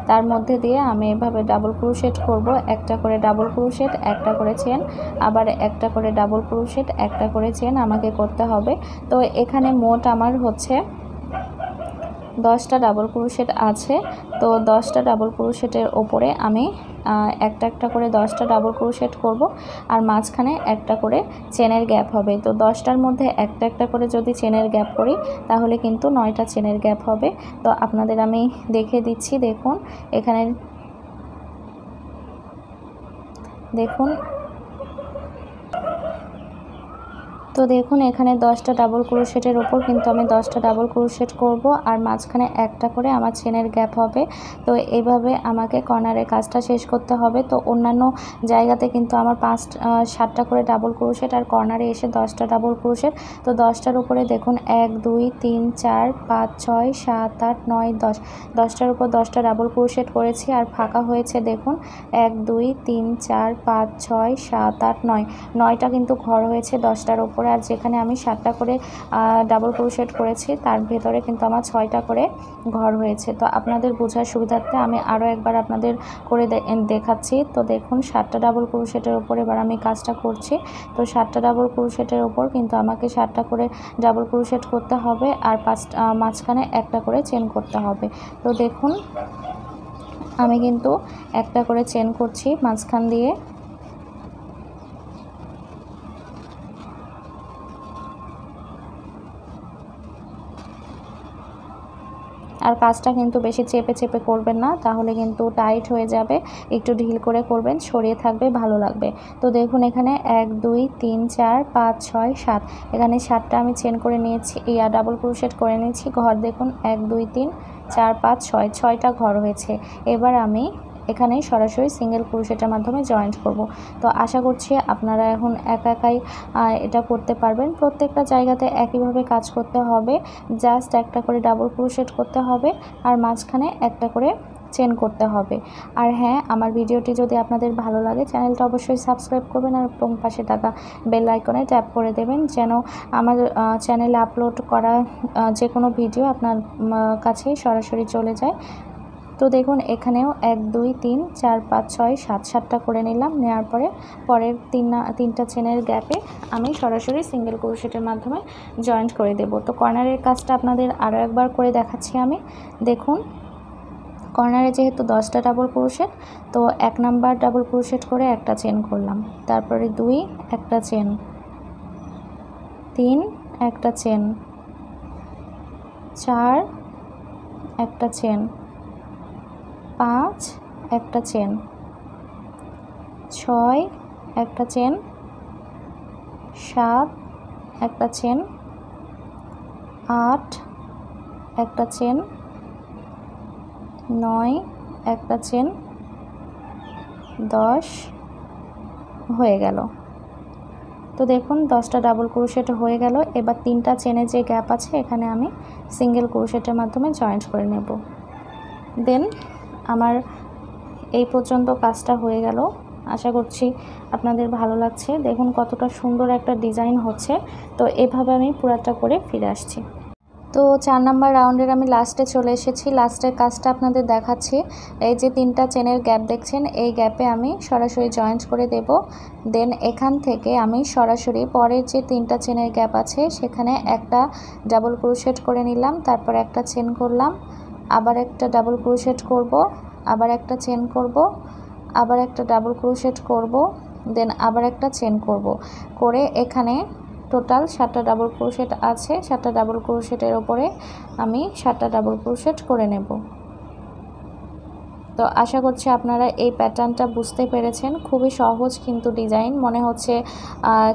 তার মধ্যে দিয়ে আমি এভাবে ডাবল ক্রোশেট করব। একটা করে ডাবল ক্রোশেট, একটা করে চেন, আবার একটা করে ডাবল ক্রোশেট, একটা করে চেন আমাকে করতে হবে। তো এখানে মোট আমার হচ্ছে 10টা ডাবল ক্রোশেট আছে। তো 10টা ডাবল ক্রোশেটের ওপরে আমি একটা একটা করে 10টা ডাবল ক্রোশেট করব, আর মাঝখানে একটা করে চেনের গ্যাপ হবে। তো 10টার মধ্যে একটা একটা করে যদি চেনের গ্যাপ করি তাহলে কিন্তু 9টা চেনের গ্যাপ হবে। তো আপনাদের আমি দেখিয়ে দিচ্ছি। দেখুন এখানে দেখুন। তো তো দেখুন এখানে 10টা ডাবল ক্রোশেটের উপর কিন্তু আমি 10টা ডাবল ক্রোশেট করব, আর মাঝখানে একটা করে আমার চেনের গ্যাপ হবে। তো এইভাবে আমাকে কর্নারের কাজটা শেষ করতে হবে। তো অন্যান্য জায়গাতে কিন্তু আমার 7টা করে ডাবল ক্রোশেট, আর কর্নারে এসে 10টা ডাবল ক্রোশেট। তো 10টার উপরে দেখুন 1 2 3 4 5 6 7 8 9 10, 10টার উপর 10টা ডাবল ক্রোশেট করেছি, আর ফাঁকা হয়েছে দেখুন 1 2 3 4 5 6 7 8 9, 9টা কিন্তু ঘর হয়েছে 10টার উপরে। আর যেখানে আমি 7টা করে ডাবল ক্রোশেট করেছি তার ভেতরে কিন্তু আমার 6টা করে ঘর হয়েছে। তো আপনাদের বোঝার সুবিধার্থে আমি আরও একবার আপনাদের করে দেখাচ্ছি। তো দেখুন 7টা ডাবল ক্রোশেটের উপর এবার আমি কাজটা করছি। তো 7টা ডাবল ক্রোশেটের উপর কিন্তু আমাকে 7টা করে ডাবল ক্রোশেট করতে হবে, আর মাঝখানে একটা করে চেন করতে হবে। তো দেখুন আমি কিন্তু একটা করে চেন করছি মাঝখান দিয়ে। আর কাজটা কিন্তু বেশি চেপে চেপে করবেন না, তাহলে কিন্তু টাইট হয়ে যাবে। একটু ঢিল করে করবেন, ছড়িয়ে থাকবে, ভালো লাগবে। তো দেখুন এখানে 1 2 3 4 5 6 7, এখানে 7টা আমি চেন করে নিয়েছি, ডাবল ক্রোশেট করে নিয়েছি। ঘর দেখুন 1 2 3 4 5 6, 6টা ঘর হয়েছে। এবার আমি এখানে সরাসরি সিঙ্গেল ক্রোশেটের মাধ্যমে জয়েন্ট করব। তো আশা করছি আপনারা এখন একাই এটা করতে পারবেন। প্রত্যেকটা জায়গাতে একইভাবে কাজ করতে হবে, জাস্ট একটা করে ডাবল ক্রোশেট করতে হবে, আর মাঝখানে একটা করে চেন করতে হবে। আর হ্যাঁ, আমার ভিডিওটি যদি আপনাদের ভালো লাগে চ্যানেলটা অবশ্যই সাবস্ক্রাইব করবেন, আর পাশে থাকা বেল আইকনে ট্যাপ করে দেবেন, যেন আমার চ্যানেলে আপলোড করা যে কোনো ভিডিও আপনার কাছেই সরাসরি চলে যায়। তো দেখুন এখানেও 1 2 3 4 5 6 7, 7টা করে নিলাম। নেওয়ার পরে পরের তিনটা চেনের গ্যাপে আমি সরাসরি সিঙ্গেল ক্রোশেটের মাধ্যমে জয়েন্ট করে দেব। তো কর্নারের কাজটা আপনাদের আরও একবার করে দেখাচ্ছি আমি। দেখুন কর্নারে যেহেতু 10টা ডাবল ক্রোশেট, তো 1 নাম্বার ডাবল ক্রোশেট করে একটা চেন করলাম, তারপরে 2 একটা চেন, 3 একটা চেন, 4 একটা চেন, 5 একটা চেন, 6 একটা চেন, 7 একটা চেন, 8 একটা চেন, 9 একটা চেন, 10 হয়ে গেল। তো দেখুন 10টা ডাবল ক্রোশেট হয়ে গেল। এবার 3টা চেনের যে গ্যাপ আছে এখানে আমি সিঙ্গেল ক্রোশেটের মাধ্যমে জয়েন্ট করে নেব। দেন আমার এই পর্যন্ত কাজটা হয়ে গেল। আশা করছি আপনাদের ভালো লাগছে। দেখুন কতটা সুন্দর একটা ডিজাইন হচ্ছে। তো এভাবে আমি পুরাটা করে ফিরে আসছি। তো 4 নাম্বার রাউন্ডের আমি লাস্টে চলে এসেছি। লাস্টের কাজটা আপনাদের দেখাচ্ছি। এই যে 3টা চেনের গ্যাপ দেখছেন, এই গ্যাপে আমি সরাসরি জয়েন্ট করে দেব। দেন এখান থেকে আমি সরাসরি পরের যে 3টা চেনের গ্যাপ আছে সেখানে একটা ডাবল ক্রোশেট করে নিলাম, তারপর একটা চেন করলাম, আবার একটা ডাবল ক্রোশেট করব, আবার একটা চেন করব, আবার একটা ডাবল ক্রোশেট করব, দেন আবার একটা চেন করব, করে এখানে টোটাল 7টা ডাবল ক্রোশেট আছে। 7টা ডাবল ক্রোশেটের ওপরে আমি 7টা ডাবল ক্রোশেট করে নেব। তো আশা করছি আপনারা এই প্যাটার্নটা বুঝতে পেরেছেন। খুবই সহজ কিন্তু ডিজাইন, মনে হচ্ছে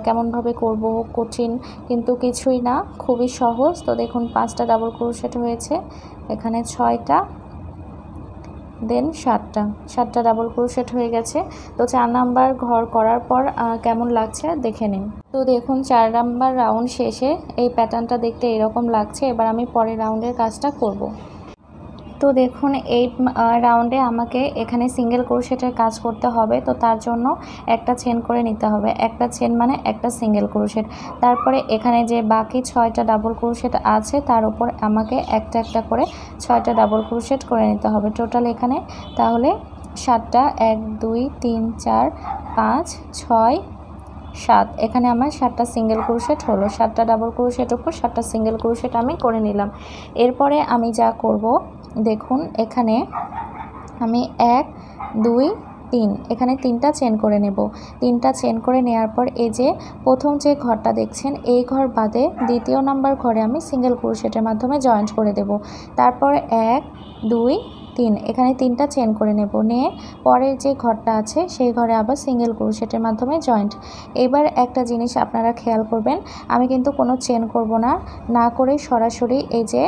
কেমনভাবে করব, কঠিন, কিন্তু কিছুই না, খুবই সহজ। তো দেখুন 5টা ডাবল ক্রোশেট হয়েছে, এখানে 6টা, দেন 7টা ডাবল ক্রোশেট হয়ে গেছে। তো 4 নাম্বার ঘর করার পর কেমন লাগছে দেখে নিন। তো দেখুন 4 নাম্বার রাউন্ড শেষে এই প্যাটার্নটা দেখতে এরকম লাগছে। এবার আমি পরের রাউন্ডের কাজটা করব। তো দেখুন এই রাউন্ডে আমাকে এখানে সিঙ্গেল ক্রোশেটের কাজ করতে হবে। তো তার জন্য একটা চেন করে নিতে হবে, একটা চেন মানে একটা সিঙ্গেল ক্রোশেট। তারপরে এখানে যে বাকি 6টা ডাবল ক্রোশেট আছে তার উপর আমাকে একটা একটা করে 6টা ডাবল ক্রোশেট করে নিতে হবে। টোটাল এখানে তাহলে 7টা, 1 2 3 4 5 6 7, এখানে আমার 7টা সিঙ্গেল ক্রোশেট হলো। 7টা ডাবল ক্রোশেট উপর 7টা সিঙ্গেল ক্রোশেট আমি করে নিলাম। এরপরে আমি যা করব দেখুন এখানে আমি 1 2 3, এখানে 3টা চেন করে নেব। 3টা চেন করে নেওয়ার পর এই যে প্রথম যে ঘরটা দেখছেন এই ঘর বাদে দ্বিতীয় নাম্বার ঘরে আমি সিঙ্গেল ক্রোশেটের মাধ্যমে জয়েন্ট করে দেব। তারপর 1 2 3 এখানে 3টা চেন করে নেব, নিয়ে পরের যে ঘরটা আছে সেই ঘরে আবার সিঙ্গেল ক্রোশেটের মাধ্যমে জয়েন্ট। এবার একটা জিনিস আপনারা খেয়াল করবেন, আমি কিন্তু কোনো চেন করব না করে সরাসরি এই যে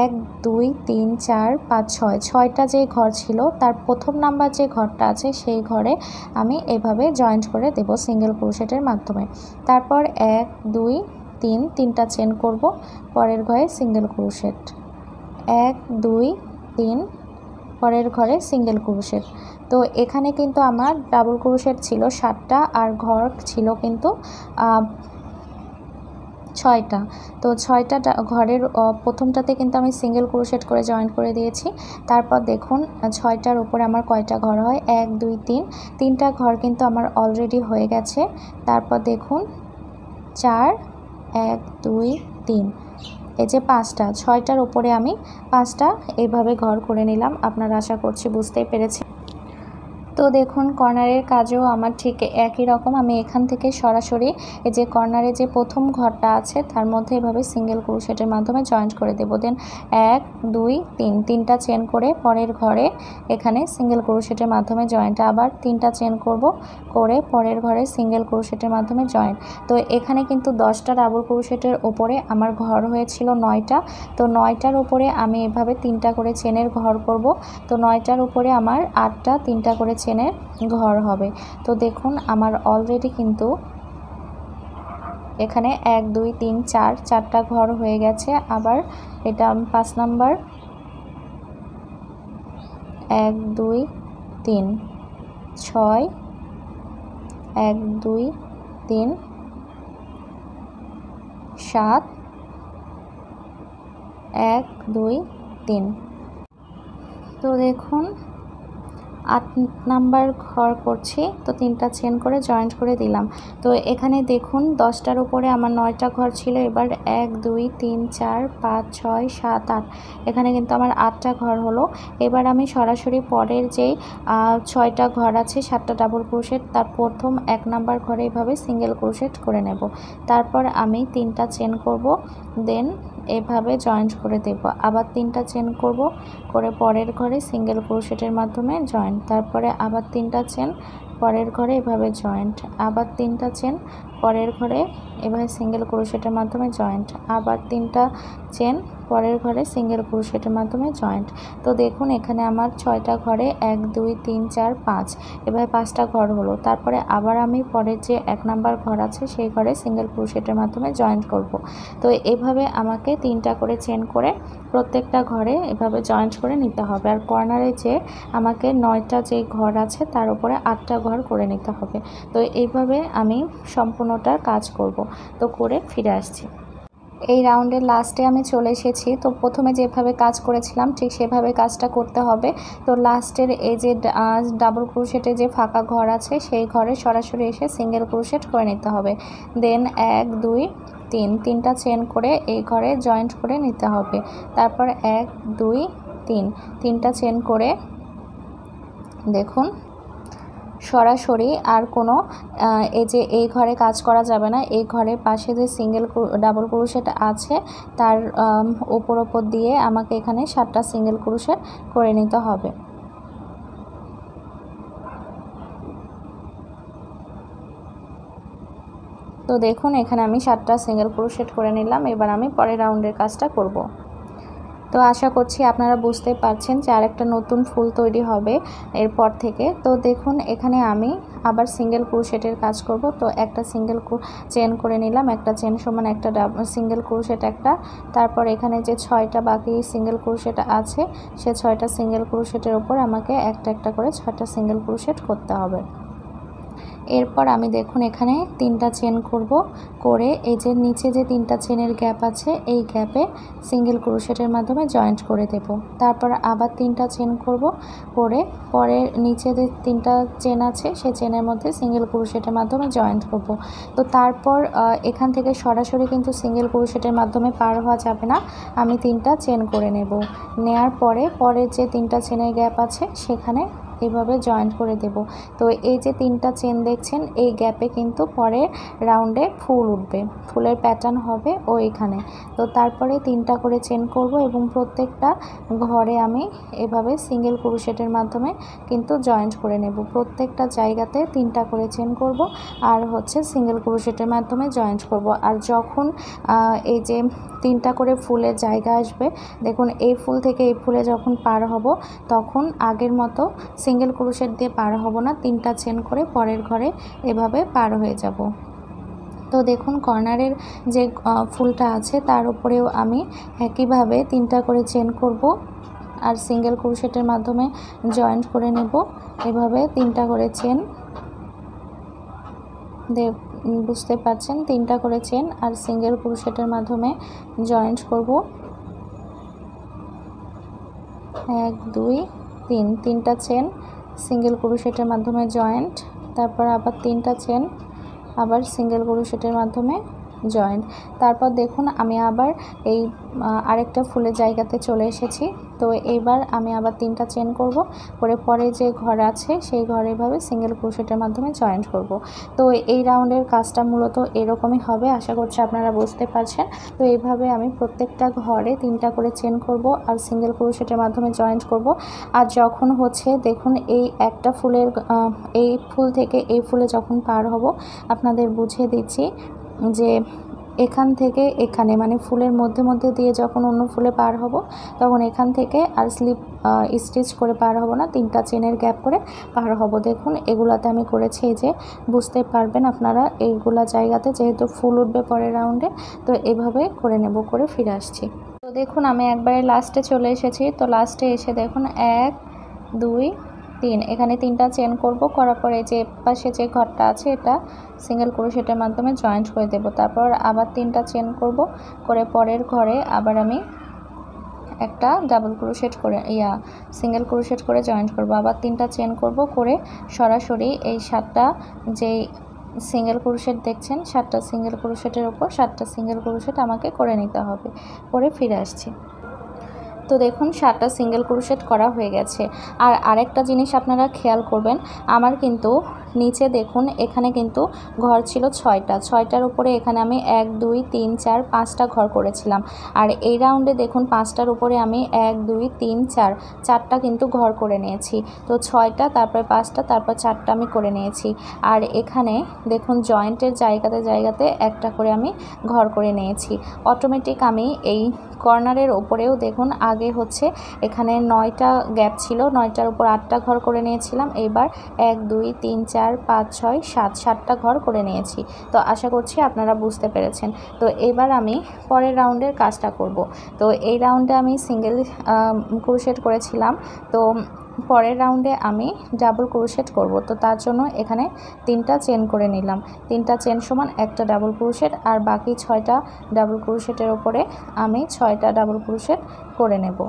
1 2 3 4 5 6 6টা যে ঘর ছিল তার প্রথম নাম্বার যে ঘরটা আছে সেই ঘরে আমি এভাবে জয়েন্ট করে দেব সিঙ্গেল ক্রোশেটের মাধ্যমে। তারপর 1 2 3 3টা চেন করব, পরের ঘরে সিঙ্গেল ক্রোশেট, 1 2 3 পরের ঘরে সিঙ্গেল ক্রোশেট। তো এখানে কিন্তু আমার ডাবল ক্রোশেট ছিল 7টা আর ঘর ছিল কিন্তু 6টা। তো 6টা ঘরের প্রথমটাতে কিন্তু আমি সিঙ্গেল ক্রোশেট করে জয়েন করে দিয়েছি। তারপর দেখুন 6টার উপরে আমার কয়টা ঘর হয়, 1 2 3 3টা ঘর কিন্তু আমার অলরেডি হয়ে গেছে। তারপর দেখুন 4 1 2 3 এই যে 5টা, 6টার উপরে আমি 5টা এইভাবে ঘর করে নিলাম। আপনারা আশা করছি বুঝতেই পেরেছি। তো দেখুন কর্নারের কাজও আমার ঠিক একই রকম। আমি এখান থেকে সরাসরি এই যে কর্নারে যে প্রথম ঘরটা আছে তার মধ্যে এভাবে সিঙ্গেল ক্রোশেটের মাধ্যমে জয়েন্ট করে দেব। দেন 1 2 3 3টা চেন করে পরের ঘরে এখানে সিঙ্গেল ক্রোশেটের মাধ্যমে জয়েন্ট, আবার 3টা চেন করব, করে পরের ঘরে সিঙ্গেল ক্রোশেটের মাধ্যমে জয়েন্ট। তো এখানে কিন্তু 10টা ডাবল ক্রোশেটের ওপরে আমার ঘর হয়েছিল 9টা। তো 9টার উপরে আমি এভাবে 3টা করে চেনের ঘর করব। তো 9টার উপরে আমার 8টা 3টা করে চেনের ঘর হবে। তো দেখুন আমার অলরেডি কিন্তু এখানে 1 2 3 4 4টা ঘর হয়ে গেছে। আবার এটা 5 নাম্বার, 1 2 3 6 1 2 3 7 1 2 3। তো দেখুন 8 নাম্বার ঘর করছি। তো 3টা চেন করে জয়েন্ট করে দিলাম। তো এখানে দেখুন 10টার উপরে আমার 9টা ঘর ছিল। এবার 1 2 3 4 5 6 7 8 এখানে কিন্তু আমার 8টা ঘর হলো। এবার আমি সরাসরি পরের যেই 6টা ঘর আছে 7টা ডাবল ক্রোশেট তার প্রথম 1 নাম্বার ঘরে এভাবে সিঙ্গেল ক্রোশেট করে নেব। তারপর আমি 3টা চেন করব, দেন এভাবে জয়েন্ট করে দেব। আবার 3টা চেন করব, করে পরের ঘরে সিঙ্গেল ক্রোশেটের মাধ্যমে জয়েন্ট। তারপরে আবার 3টা চেন, পরের ঘরে এভাবে জয়েন্ট, আবার 3টা চেন, পরের ঘরে এভাবে সিঙ্গেল ক্রোশেটের মাধ্যমে জয়েন্ট, আবার 3টা চেন, পরের ঘরে সিঙ্গেল ক্রোশেটের মাধ্যমে জয়েন্ট। তো দেখুন এখানে আমার 6টা ঘরে 1 2 3 4 5 এভাবে 5টা ঘর হলো। তারপরে আবার আমি পরের যে 1 নাম্বার ঘর আছে সেই ঘরে সিঙ্গেল ক্রোশেটের মাধ্যমে জয়েন্ট করব। তো এভাবে আমাকে 3টা করে চেন করে প্রত্যেকটা ঘরে এভাবে জয়েন্ট করে নিতে হবে। আর কর্নারে যে আমাকে 9টা যে ঘর আছে তার উপরে 8টা ঘর করে নিতে হবে। তো এইভাবে আমি সম্পূর্ণটা কাজ করব। তো করে ফিরে আসছি। এই রাউন্ডের লাস্টে আমি চলে এসেছি। তো প্রথমে যেভাবে কাজ করেছিলাম ঠিক সেভাবে কাজটা করতে হবে। তো লাস্টের এই যে ডাবল ক্রোশেটে যে ফাঁকা ঘর আছে সেই ঘরে সরাসরি এসে সিঙ্গেল ক্রোশেট করে নিতে হবে। দেন 1 2 3 3টা চেন করে এই ঘরে জয়েন্ট করে নিতে হবে। তারপর 1 2 3 3টা চেন করে দেখুন সরাসরি আর কোনো এই যে এই ঘরে কাজ করা যাবে না। এই ঘরের পাশে যে সিঙ্গেল ডাবল ক্রোশেট আছে তার ওপর দিয়ে আমাকে এখানে 7টা সিঙ্গেল ক্রোশেট করে নিতে হবে। তো দেখুন এখানে আমি 7টা সিঙ্গেল ক্রোশেট করে নিলাম। এবার আমি পরের রাউন্ডের কাজটা করব। তো আশা করছি আপনারা বুঝতে পারছেন যে আরেকটা নতুন ফুল তৈরি হবে এরপর থেকে। তো দেখুন এখানে আমি আবার সিঙ্গেল ক্রোশেটের কাজ করব। তো একটা সিঙ্গেল চেন করে নিলাম, একটা চেন সমান একটা সিঙ্গেল ক্রোশেট একটা। তারপর এখানে যে 6টা বাকি সিঙ্গেল ক্রোশেট আছে সে 6টা সিঙ্গেল ক্রোশেটের উপর আমাকে একটা একটা করে 6টা সিঙ্গেল ক্রোশেট করতে হবে। এরপর আমি দেখুন এখানে 3টা চেন করব, করে এই যে নিচে যে 3টা চেনের গ্যাপ আছে এই গ্যাপে সিঙ্গেল ক্রোশেটের মাধ্যমে জয়েন্ট করে দেব। তারপর আবার 3টা চেন করব, করে পরে নিচে যে 3টা চেন আছে সেই চেনের মধ্যে সিঙ্গেল ক্রোশেটের মাধ্যমে জয়েন্ট করব। তো তারপর এখান থেকে সরাসরি কিন্তু সিঙ্গেল ক্রোশেটের মাধ্যমে পার হওয়া যাবে না, আমি 3টা চেন করে নেব। নেয়ার পরে পরের যে 3টা চেনের গ্যাপ আছে সেখানে এভাবে জয়েন্ট করে দেব। তো এই যে 3টা চেন দেখছেন, এই গ্যাপে কিন্তু পরে রাউন্ডে ফুল উঠবে, ফুলের প্যাটার্ন হবে ওইখানে। তো তারপরে 3টা করে চেন করব এবং প্রত্যেকটা ঘরে আমি এভাবে সিঙ্গেল ক্রোশেটের মাধ্যমে কিন্তু জয়েন্ট করে নেব। প্রত্যেকটা জায়গাতে 3টা করে চেন করব আর হচ্ছে সিঙ্গেল ক্রোশেটের মাধ্যমে জয়েন্ট করব। আর যখন এই যে 3টা করে ফুলের জায়গা আসবে, দেখুন এই ফুল থেকে এই ফুলে যখন পার হব তখন আগের মতো সিঙ্গেল ক্রোশেট দিয়ে পার হব না, 3টা চেন করে পরের ঘরে এভাবে পার হয়ে যাব। তো দেখুন কর্নারের যে ফুলটা আছে তার উপরেও আমি একইভাবে 3টা করে চেন করব আর সিঙ্গেল ক্রোশেটের মাধ্যমে জয়েন্ট করে নেব। এভাবে 3টা করে চেন বুঝতে পারছেন, 3টা করে চেন আর সিঙ্গেল ক্রোশেটের মাধ্যমে জয়েন্ট করব। 1 2 3, 3টা চেন সিঙ্গেল ক্রোশেটের মাধ্যমে জয়েন্ট, তারপর আবার 3টা চেন, আবার সিঙ্গেল ক্রোশেটের মাধ্যমে জয়েন্ট। তারপর দেখুন আমি আবার এই আরেকটা ফুলের জায়গাতে চলে এসেছি। তো এইবার আমি আবার 3টা চেন করব, করে পরে যে ঘর আছে সেই ঘরে এভাবে সিঙ্গেল ক্রোশেটের মাধ্যমে জয়েন্ট করব। তো এই রাউন্ডের কাজটা মূলত এরকমই হবে, আশা করছি আপনারা বুঝতে পারছেন। তো এইভাবে আমি প্রত্যেকটা ঘরে 3টা করে চেন করব আর সিঙ্গেল ক্রোশেটের মাধ্যমে জয়েন্ট করব। আর যখন হচ্ছে দেখুন এই একটা ফুলের এই ফুল থেকে এই ফুলে যখন পার হব, আপনাদের বুঝিয়ে দিচ্ছি যে এখান থেকে এখানে মানে ফুলের মধ্যে মধ্যে দিয়ে যখন অন্য ফুলে পার হব তখন এখান থেকে আর স্লিপ স্টিচ করে পার হব না, 3টা চেনের গ্যাপ করে পার হব। দেখুন এগুলাতে আমি করেছি, এই যে বুঝতে পারবেন আপনারা এইগুলা জায়গাতে যেহেতু ফুল উঠবে পরের রাউন্ডে, তো এভাবে করে নেব, করে ফিরে আসছি। তো দেখুন আমি একবারে লাস্টে চলে এসেছি। তো লাস্টে এসে দেখুন 1 2 3, এখানে 3টা চেন করব, করার পরে যে পাশে যে ঘরটা আছে এটা সিঙ্গেল ক্রোশেটের মাধ্যমে জয়েন্ট করে দেব। তারপর আবার 3টা চেন করব, করে পরের ঘরে আবার আমি একটা ডাবল ক্রোশেট করে সিঙ্গেল ক্রোশেট করে জয়েন্ট করব। আবার 3টা চেন করব, করে সরাসরি এই 7টা যেই সিঙ্গেল ক্রোশেট দেখছেন 7টা সিঙ্গেল ক্রোশেটের উপর 7টা সিঙ্গেল ক্রোশেট আমাকে করে নিতে হবে, করে ফিরে আসছি। তো দেখুন 7টা সিঙ্গেল ক্রোশেট করা হয়ে গেছে। আর আরেকটা জিনিস আপনারা খেয়াল করবেন, আমার কিন্তু নিচে দেখুন এখানে কিন্তু ঘর ছিল 6টার উপরে এখানে আমি 1 2 3 4 5টা ঘর করেছিলাম। আর এই রাউন্ডে দেখুন 5টার উপরে আমি 1 2 3 4 4টা কিন্তু ঘর করে নিয়েছি। তো 6টা, তারপর 5টা, তারপর 4টা আমি করে নিয়েছি। আর এখানে দেখুন জয়েন্টের জায়গাতে জায়গাতে একটা করে আমি ঘর করে নিয়েছি। অটোমেটিক আমি এই কর্নারের ওপরেও দেখুন আগে হচ্ছে এখানে 9টা গ্যাপ ছিল, 9টার উপর 8টা ঘর করে নিয়েছিলাম। এইবার 1 2 3 4 5 6 7, 7টা ঘর করে নিয়েছি। তো আশা করছি আপনারা বুঝতে পেরেছেন। তো এবার আমি পরের রাউন্ডের কাজটা করব। তো এই রাউন্ডে আমি সিঙ্গেল ক্রোশেট করেছিলাম, তো পরের রাউন্ডে আমি ডাবল ক্রোশেট করব। তো তার জন্য এখানে 3টা চেন করে নিলাম, 3টা চেন সমান একটা ডাবল ক্রোশেট, আর বাকি 6টা ডাবল ক্রোশেটের উপরে আমি 6টা ডাবল ক্রোশেট করে নেব।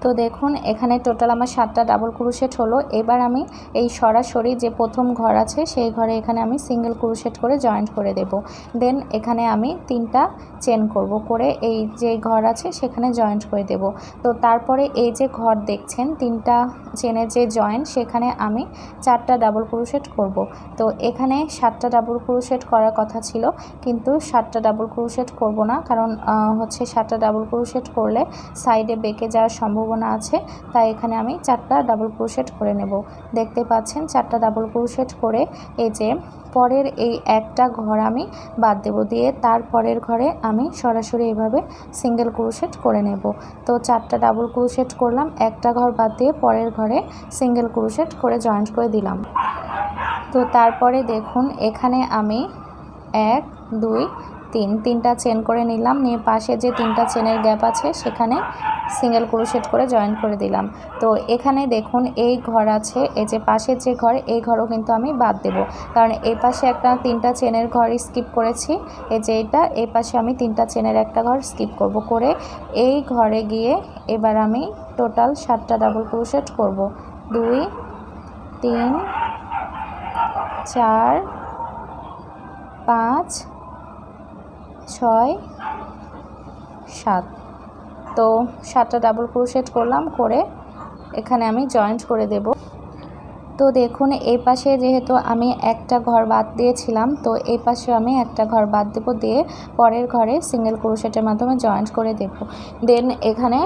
তো দেখুন এখানে টোটাল আমার 7টা ডাবল ক্রোশেট হলো। এবার আমি এই সরাসরি যে প্রথম ঘর আছে সেই ঘরে এখানে আমি সিঙ্গেল ক্রোশেট করে জয়েন্ট করে দেব। দেন এখানে আমি 3টা চেন করব, করে এই যে ঘর আছে সেখানে জয়েন্ট করে দেব। তো তারপরে এই যে ঘর দেখছেন 3টা চেনের যে জয়েন্ট, সেখানে আমি 4টা ডাবল ক্রোশেট করব। তো এখানে 7টা ডাবল ক্রোশেট করার কথা ছিল, কিন্তু 7টা ডাবল ক্রোশেট করব না, কারণ হচ্ছে 7টা ডাবল ক্রোশেট করলে সাইডে বেঁকে যাওয়ার সম্ভাবনা আছে। তাই এখানে আমি 4টা ডাবল ক্রোশেট করে নেব। দেখতে পাচ্ছেন 4টা ডাবল ক্রোশেট করে এই যে পরের এই একটা ঘর আমি বাদ দেব, দিয়ে তারপরের ঘরে আমি সরাসরি এভাবে সিঙ্গেল ক্রোশেট করে নেব। তো 4টা ডাবল ক্রোশেট করলাম, একটা ঘর বাদ দিয়ে পরের ঘরে সিঙ্গেল ক্রোশেট করে জয়েন্ট করে দিলাম। তো তারপরে দেখুন এখানে আমি 1 2 3, 3টা চেন করে নিলাম, নিয়ে পাশে যে 3টা চেনের গ্যাপ আছে সেখানে সিঙ্গেল ক্রোশেট করে জয়েন করে দিলাম। তো এখানে দেখুন এই ঘর আছে, এই যে পাশের যে ঘর, এই ঘরও কিন্তু আমি বাদ দেব, কারণ এই পাশে একটা 3টা চেনের ঘর স্কিপ করেছি। এই যে এটা, এই পাশে আমি 3টা চেনের একটা ঘর স্কিপ করব, করে এই ঘরে গিয়ে এবার আমি টোটাল 7টা ডাবল ক্রোশেট করব। 2 3 4 5 6 7। তো 7টা ডাবল ক্রোশেট করলাম, করে এখানে আমি জয়েন্ট করে দেব। তো দেখুন এই পাশে যেহেতু আমি একটা ঘর বাদ দিয়েছিলাম, তো এই পাশে আমি একটা ঘর বাদ দেব, দিয়ে পরের ঘরে সিঙ্গেল ক্রোশেটের মাধ্যমে জয়েন্ট করে দেব। দেন এখানে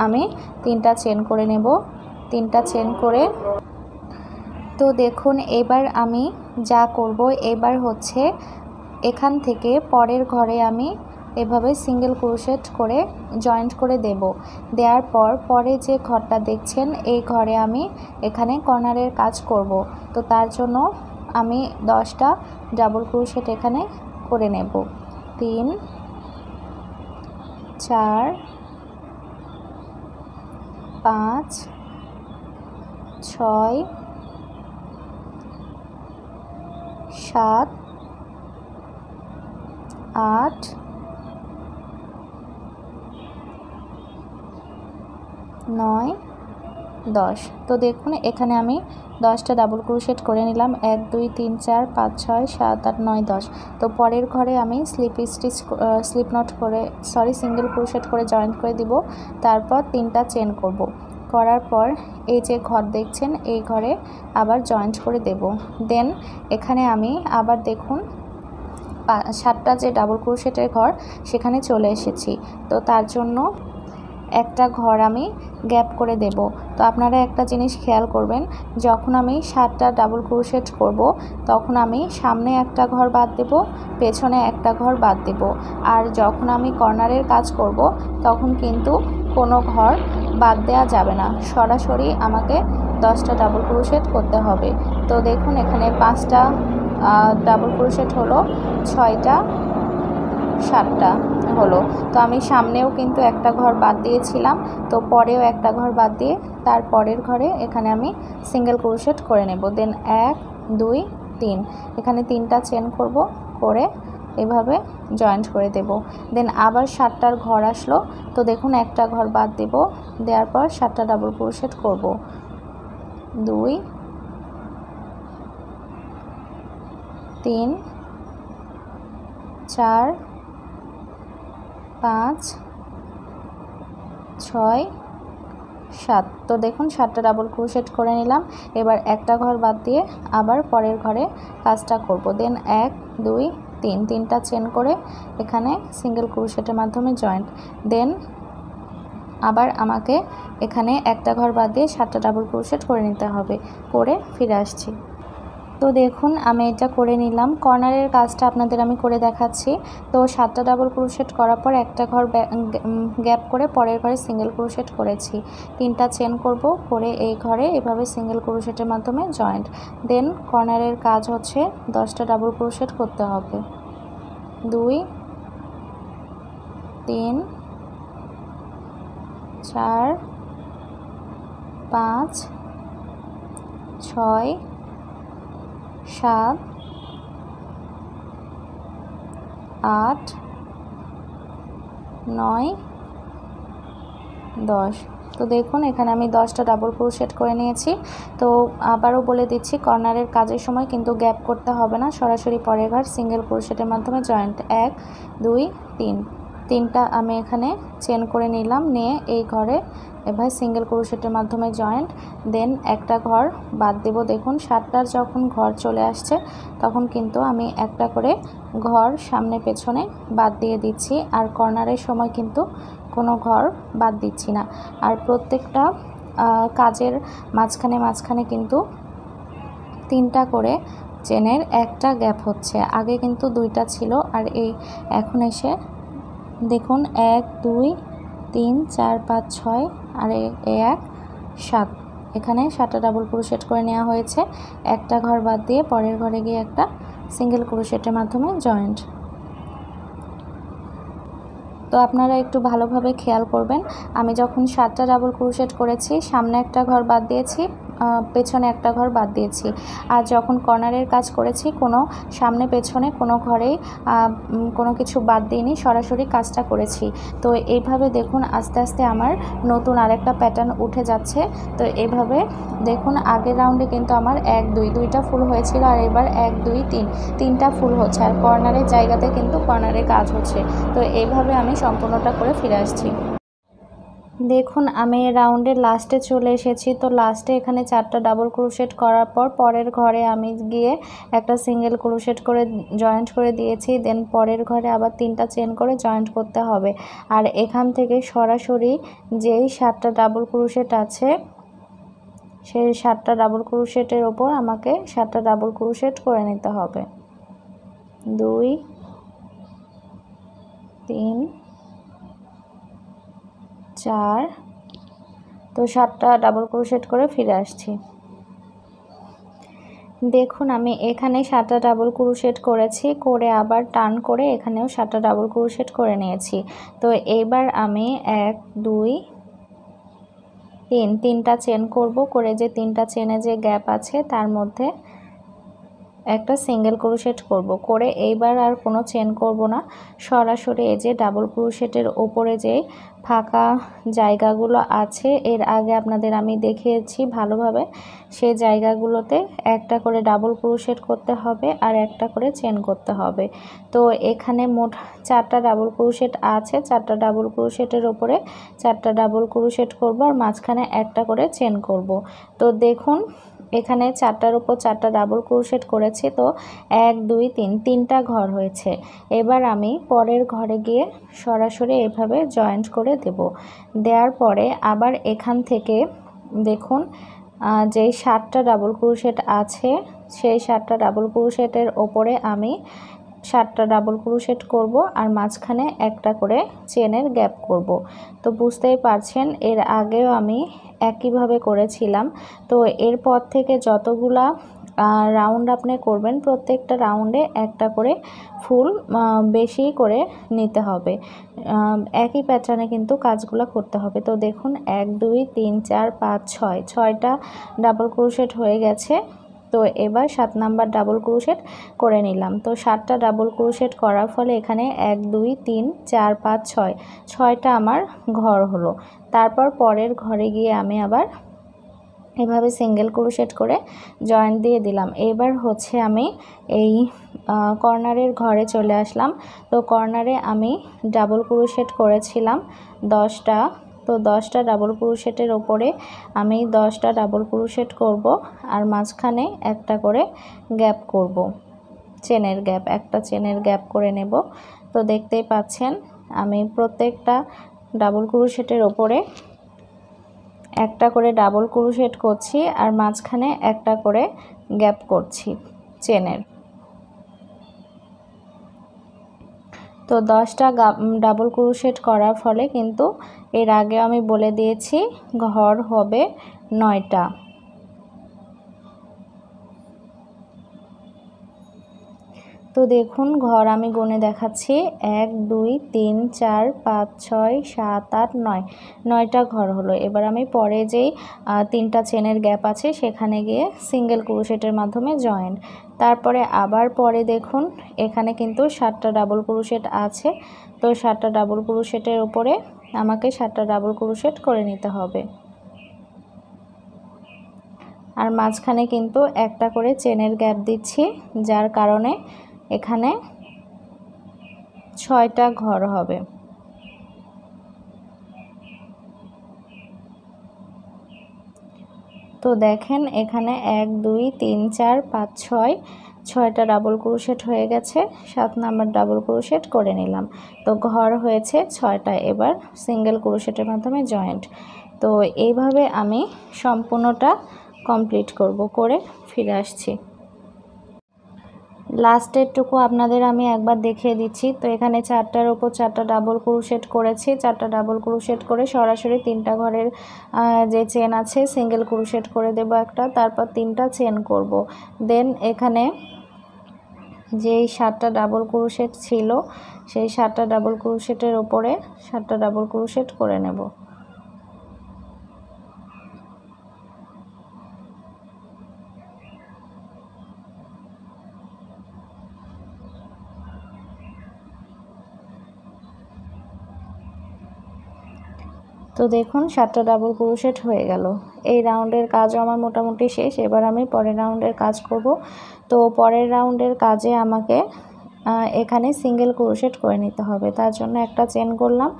আমি 3টা চেন করে নেব। 3টা চেন করে, তো দেখুন এবার আমি যা করব, এবার হচ্ছে এখান থেকে পরের ঘরে আমি এভাবে সিঙ্গেল ক্রোশেট করে জয়েন্ট করে দেব। দেওয়ার পর পরে যে ঘরটা দেখছেন এই ঘরে আমি এখানে কর্নারের কাজ করব। তো তার জন্য আমি 10টা ডাবল ক্রোশেট এখানে করে নেব। 3 4 5 6 7 8 9 10। তো দেখুন এখানে আমি 10টা ডাবল ক্রোশেট করে নিলাম। 1 2 3 4 5 6 7 8 9 10। তো পরের ঘরে আমি স্লিপ নট করে সিঙ্গেল ক্রোশেট করে জয়েন্ট করে দিব। তারপর 3টা চেন করব। করার পর এই যে ঘর দেখছেন এই ঘরে আবার জয়েন্ট করে দেব। দেন এখানে আমি আবার দেখুন 7টা যে ডাবল ক্রোশেটের ঘর সেখানে চলে এসেছি। তো তার জন্য একটা ঘর আমি গ্যাপ করে দেব। তো আপনারা একটা জিনিস খেয়াল করবেন, যখন আমি 7টা ডাবল ক্রোশেট করব তখন আমি সামনে একটা ঘর বাদ দেব, পেছনে একটা ঘর বাদ দেব। আর যখন আমি কর্নারের কাজ করব তখন কিন্তু কোনো ঘর বাদ দেওয়া যাবে না, সরাসরি আমাকে 10টা ডাবল ক্রোশেট করতে হবে। তো দেখুন এখানে 5টা ডাবল ক্রোশেট হলো, 6টা 7টা হলো। তো আমি সামনেও কিন্তু একটা ঘর বাদ দিয়েছিলাম, তো পরেও একটা ঘর বাদ দিয়ে তার পরের ঘরে এখানে আমি সিঙ্গেল ক্রোশেট করে নেব। দেন 1 2 3 এখানে 3টা চেন করব, করে এভাবে জয়েন্ট করে দেব। দেন আবার 7টার ঘর আসলো, তো দেখুন একটা ঘর বাদ দেব, দেওয়ার পর 7টা ডাবল ক্রোশেট করব। 2 3 4 5 6 7। তো দেখুন 7টা ডাবল ক্রোশেট করে নিলাম। এবার একটা ঘর বাদ দিয়ে আবার পরের ঘরে কাজটা করব। দেন 1 2 3 3টা চেন করে এখানে সিঙ্গেল ক্রোশেটের মাধ্যমে জয়েন্ট। দেন আবার আমাকে এখানে একটা ঘর বাদ দিয়ে 7টা ডাবল ক্রোশেট করে নিতে হবে। করে ফিরে আসছি। তো দেখুন আমি এটা করে নিলাম। কর্নারের কাজটা আপনাদের আমি করে দেখাচ্ছি। তো 7টা ডাবল ক্রোশেট করার পর একটা ঘর গ্যাপ করে পরের ঘরে সিঙ্গেল ক্রোশেট করেছি। 3টা চেন করব, করে এই ঘরে এভাবে সিঙ্গেল ক্রোশেটের মাধ্যমে জয়েন্ট। দেন কর্নারের কাজ হচ্ছে 10টা ডাবল ক্রোশেট করতে হবে। 2 3 4 5 6 7 8 9 10। তো দেখুন এখানে আমি 10টা ডাবল ক্রোশেট করে নিয়েছি। তো আবারও বলে দিচ্ছি, কর্নারের কাজের সময় কিন্তু গ্যাপ করতে হবে না, সরাসরি পরের ঘর সিঙ্গেল ক্রোশেটের মাধ্যমে জয়েন্ট। 1 2 3 3টা আমি এখানে চেন করে নিলাম, নিয়ে এই ঘরে এভাবে সিঙ্গেল ক্রোশেটের মাধ্যমে জয়েন্ট। দেন একটা ঘর বাদ দেব। দেখুন 7টার যখন ঘর চলে আসছে তখন কিন্তু আমি একটা করে ঘর সামনে পেছনে বাদ দিয়ে দিচ্ছি, আর কর্নারের সময় কিন্তু কোনো ঘর বাদ দিচ্ছি না। আর প্রত্যেকটা কাজের মাঝখানে কিন্তু 3টা করে চেনের একটা গ্যাপ হচ্ছে। আগে কিন্তু 2টা ছিল, আর এই এখন এসে দেখুন 1 2 3 4 5 6 আর 1 7। এখানে 7টা ডাবল ক্রোশেট করে নেওয়া হয়েছে। একটা ঘর বাদ দিয়ে পরের ঘরে গিয়ে একটা সিঙ্গেল ক্রোশেটের মাধ্যমে জয়েন্ট। তো আপনারা একটু ভালোভাবে খেয়াল করবেন, আমি যখন 7টা ডাবল ক্রোশেট করেছি সামনে একটা ঘর বাদ দিয়েছি, পেছনে একটা ঘর বাদ দিয়েছি। আর যখন কর্নারের কাজ করেছি কোনো সামনে পেছনে কোনো ঘরেই কোনো কিছু বাদ দিইনি, সরাসরি কাজটা করেছি। তো এইভাবে দেখুন আস্তে আস্তে আমার নতুন আরেকটা প্যাটার্ন উঠে যাচ্ছে। তো এইভাবে দেখুন আগের রাউন্ডে কিন্তু আমার 1 2 2টা ফুল হয়েছিল, আর এবার 1 2 3 3টা ফুল হচ্ছে, আর কর্নারের জায়গাতে কিন্তু কর্নারে কাজ হচ্ছে। তো এইভাবে আমি সম্পূর্ণটা করে ফিরে আসছি। দেখুন আমি রাউন্ডের লাস্টে চলে এসেছি। তো লাস্টে এখানে 4টা ডাবল ক্রোশেট করার পর পরের ঘরে আমি গিয়ে একটা সিঙ্গেল ক্রোশেট করে জয়েন্ট করে দিয়েছি। দেন পরের ঘরে আবার 3টা চেন করে জয়েন্ট করতে হবে। আর এখান থেকে সরাসরি যেই 7টা ডাবল ক্রোশেট আছে সেই 7টা ডাবল ক্রোশেটের ওপর আমাকে 7টা ডাবল ক্রোশেট করে নিতে হবে। 2 3 4। তো 7টা ডাবল ক্রোশেট করে ফিরে আসছি। দেখুন আমি এখানে 7টা ডাবল ক্রোশেট করেছি, করে আবার টার্ন করে এখানেও 7টা ডাবল ক্রোশেট করে নিয়েছি। তো এবার আমি 1 2 3 তিনটা চেন করব, করে যে 3টা চেনে যে গ্যাপ আছে তার মধ্যে একটা সিঙ্গেল ক্রোশেট করব, করে এইবার আর কোনো চেন করব না। সরাসরি এই যে ডাবল ক্রোশেটের ওপরে যে ফাঁকা জায়গাগুলো আছে এর আগে আপনাদের আমি দেখিয়েছি ভালোভাবে, সেই জায়গাগুলোতে একটা করে ডাবল ক্রোশেট করতে হবে আর একটা করে চেন করতে হবে। তো এখানে মোট 4টা ডাবল ক্রোশেট আছে, 4টা ডাবল ক্রোশেটের ওপরে 4টা ডাবল ক্রোশেট করব আর মাঝখানে একটা করে চেন করব। তো দেখুন এখানে 4টার উপর 4টা ডাবল ক্রোশেট করেছি। তো 1 2 3 তিনটা ঘর হয়েছে। এবার আমি পরের ঘরে গিয়ে সরাসরি এভাবে জয়েন্ট করে দেব। দেওয়ার পরে আবার এখান থেকে দেখুন যেই 7টা ডাবল ক্রোশেট আছে সেই 7টা ডাবল ক্রোশেটের ওপরে আমি 7টা ডাবল ক্রোশেট করব আর মাঝখানে একটা করে চেনের গ্যাপ করব। তো বুঝতেই পারছেন এর আগেও আমি একইভাবে করেছিলাম। তো এরপর থেকে যতগুলা রাউন্ড আপনি করবেন প্রত্যেকটা রাউন্ডে একটা করে ফুল বেশি করে নিতে হবে, একই প্যাটার্নে কিন্তু কাজগুলো করতে হবে। তো দেখুন 1 2 3 4 5 6 6টা ডাবল ক্রোশেট হয়ে গেছে। তো এবার 7 নাম্বার ডাবল ক্রোশেট করে নিলাম। তো 7টা ডাবল ক্রোশেট করার ফলে এখানে 1 2 3 4 5 6 6টা আমার ঘর হলো। তারপর পরের ঘরে গিয়ে আমি আবার এভাবে সিঙ্গেল ক্রোশেট করে জয়েন্ট দিয়ে দিলাম। এবার হচ্ছে আমি এই কর্নারের ঘরে চলে আসলাম। তো কর্নারে আমি ডাবল ক্রোশেট করেছিলাম 10টা। তো 10টা ডাবল ক্রোশেটের ওপরে আমি 10টা ডাবল ক্রোশেট করব আর মাঝখানে একটা করে গ্যাপ করব, চেনের গ্যাপ, একটা চেনের গ্যাপ করে নেব। তো দেখতেই পাচ্ছেন আমি প্রত্যেকটা ডাবল ক্রোশেটের ওপরে একটা করে ডাবল ক্রোশেট করছি আর মাঝখানে একটা করে গ্যাপ করছি চেনের। তো 10টা ডাবল ক্রোশেট করার ফলে কিন্তু এর আগে আমি বলে দিয়েছি ঘর হবে 9টা। তো দেখুন ঘর আমি গুনে দেখাচ্ছি 1 2 3 4 5 6 7 8 9 9টা ঘর হলো। এবার আমি পরে যেই 3টা চেনের গ্যাপ আছে সেখানে গিয়ে সিঙ্গেল ক্রোশেটের মাধ্যমে জয়েন্ট, তারপরে আবার পরে দেখুন এখানে কিন্তু 7টা ডাবল ক্রোশেট আছে। তো 7টা ডাবল ক্রোশেটের উপরে আমাকে 7টা ডাবল ক্রোশেট করে নিতে হবে আর মাঝখানে কিন্তু একটা করে চেনের গ্যাপ দিচ্ছি, যার কারণে এখানে 6টা ঘর হবে। তো দেখেন এখানে 1 2 3 4 5 6 6টা ডাবল ক্রোশেট হয়ে গেছে, 7 নাম্বার ডাবল ক্রোশেট করে নিলাম। তো ঘর হয়েছে 6টা। এবার সিঙ্গেল ক্রোশেটের মাধ্যমে জয়েন্ট। তো এইভাবে আমি সম্পূর্ণটা কমপ্লিট করব, করে ফিরে আসছি। লাস্টেরটুকু আপনাদের আমি একবার দেখিয়ে দিচ্ছি। তো এখানে 4টার উপর 4টা ডাবল ক্রোশেট করেছি, 4টা ডাবল ক্রোশেট করে সরাসরি 3টা ঘরের যে চেন আছে সিঙ্গেল ক্রোশেট করে দেব একটা, তারপর 3টা চেন করব। দেন এখানে যেই 7টা ডাবল ক্রোশেট ছিল সেই 7টা ডাবল ক্রোশেটের উপরে 7টা ডাবল ক্রোশেট করে নেব। তো দেখুন 7টা ডাবল ক্রোশেট হয়ে গেল। এই রাউন্ডের কাজও আমার মোটামুটি শেষ। এবার আমি পরের রাউন্ডের কাজ করব। তো পরের রাউন্ডের কাজে আমাকে এখানে সিঙ্গেল ক্রোশেট করে নিতে হবে। তার জন্য একটা চেন করলাম,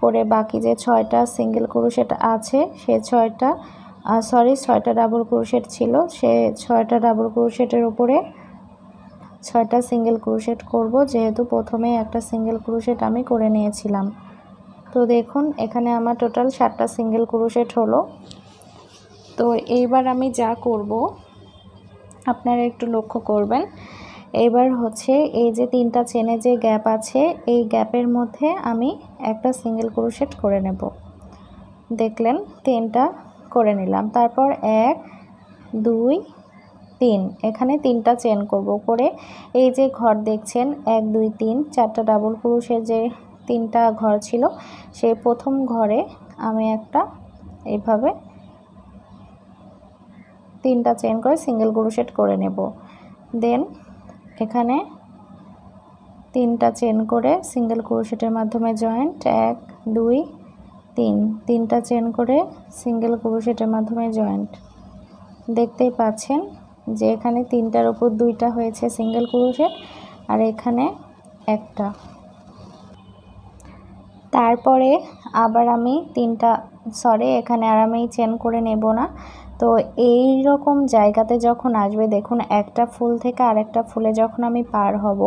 করে বাকি যে 6টা সিঙ্গেল ক্রোশেট আছে সে 6টা ডাবল ক্রোশেট ছিল, সে 6টা ডাবল ক্রোশেটের উপরে 6টা সিঙ্গেল ক্রোশেট করব, যেহেতু প্রথমেই একটা সিঙ্গেল ক্রোশেট আমি করে নিয়েছিলাম। তো দেখুন এখানে আমার টোটাল 7টা সিঙ্গেল ক্রোশেট হলো। তো এইবার আমি যা করব আপনারা একটু লক্ষ্য করবেন। এইবার হচ্ছে এই যে 3টা চেনে যে গ্যাপ আছে, এই গ্যাপের মধ্যে আমি একটা সিঙ্গেল ক্রোশেট করে নেব। দেখলেন 3টা করে নিলাম। তারপর 1 2 3, এখানে 3টা চেন করব, করে এই যে ঘর দেখছেন 1 2 3 4টা ডাবল ক্রোশের যে 3টা ঘর ছিল, সেই প্রথম ঘরে আমি একটা এইভাবে 3টা চেন করে সিঙ্গেল ক্রোশেট করে নেব। দেন এখানে 3টা চেন করে সিঙ্গেল ক্রোশেটের মাধ্যমে জয়েন্ট, 1 2 3, 3টা চেন করে সিঙ্গেল ক্রোশেটের মাধ্যমে জয়েন্ট। দেখতেই পাচ্ছেন যে এখানে 3টার উপর 2টা হয়েছে সিঙ্গেল ক্রোশেট, আর এখানে একটা। তারপরে আবার আমি এখানে আর আমি চেন করে নেব না। তো এই রকম জায়গাতে যখন আসবে, দেখুন একটা ফুল থেকে আরেকটা ফুলে যখন আমি পার হব,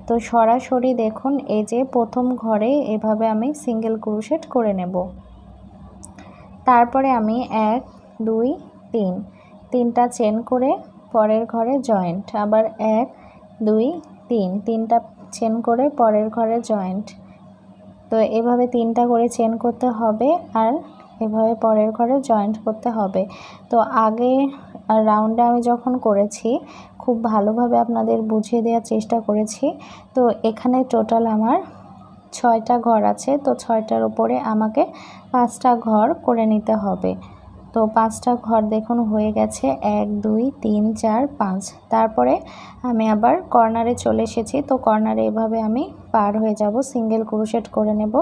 তো সরাসরি দেখুন এই যে প্রথম ঘরে এভাবে আমি সিঙ্গেল ক্রোশেট করে নেব। তারপরে আমি 1 2 3, 3টা চেন করে পরের ঘরে জয়েন্ট, আবার 1 2 3, 3টা চেন করে পরের ঘরে জয়েন্ট। তো এভাবে 3টা করে চেন করতে হবে, আর এভাবে পরের ঘরে জয়েন্ট করতে হবে। তো আগে রাউন্ডে আমি যখন করেছি খুব ভালোভাবে আপনাদের বুঝিয়ে দেওয়ার চেষ্টা করেছি। তো এখানে টোটাল আমার 6টা ঘর আছে, তো 6টার উপরে আমাকে 5টা ঘর করে নিতে হবে। তো 5টা ঘর দেখুন হয়ে গেছে, 1 2 3 4 5। তারপরে আমি আবার কর্নারে চলে এসেছি। তো কর্নারে এভাবে আমি পার হয়ে যাব, সিঙ্গেল ক্রোশেট করে নেব।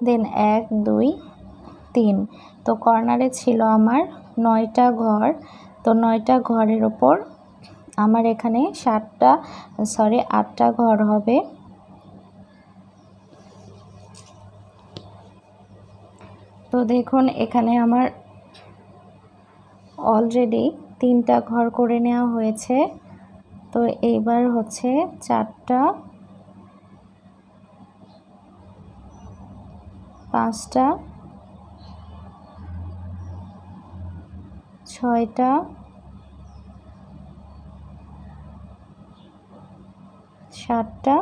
দেন 1 2 3, তো কর্নারে ছিল আমার 9টা ঘর। তো 9টা ঘরের ওপর আমার এখানে 8টা ঘর হবে। তো দেখুন এখানে আমার অলরেডি 3টা ঘর করে নেওয়া হয়েছে। তো এইবার হচ্ছে 4টা 5টা 6টা 7টা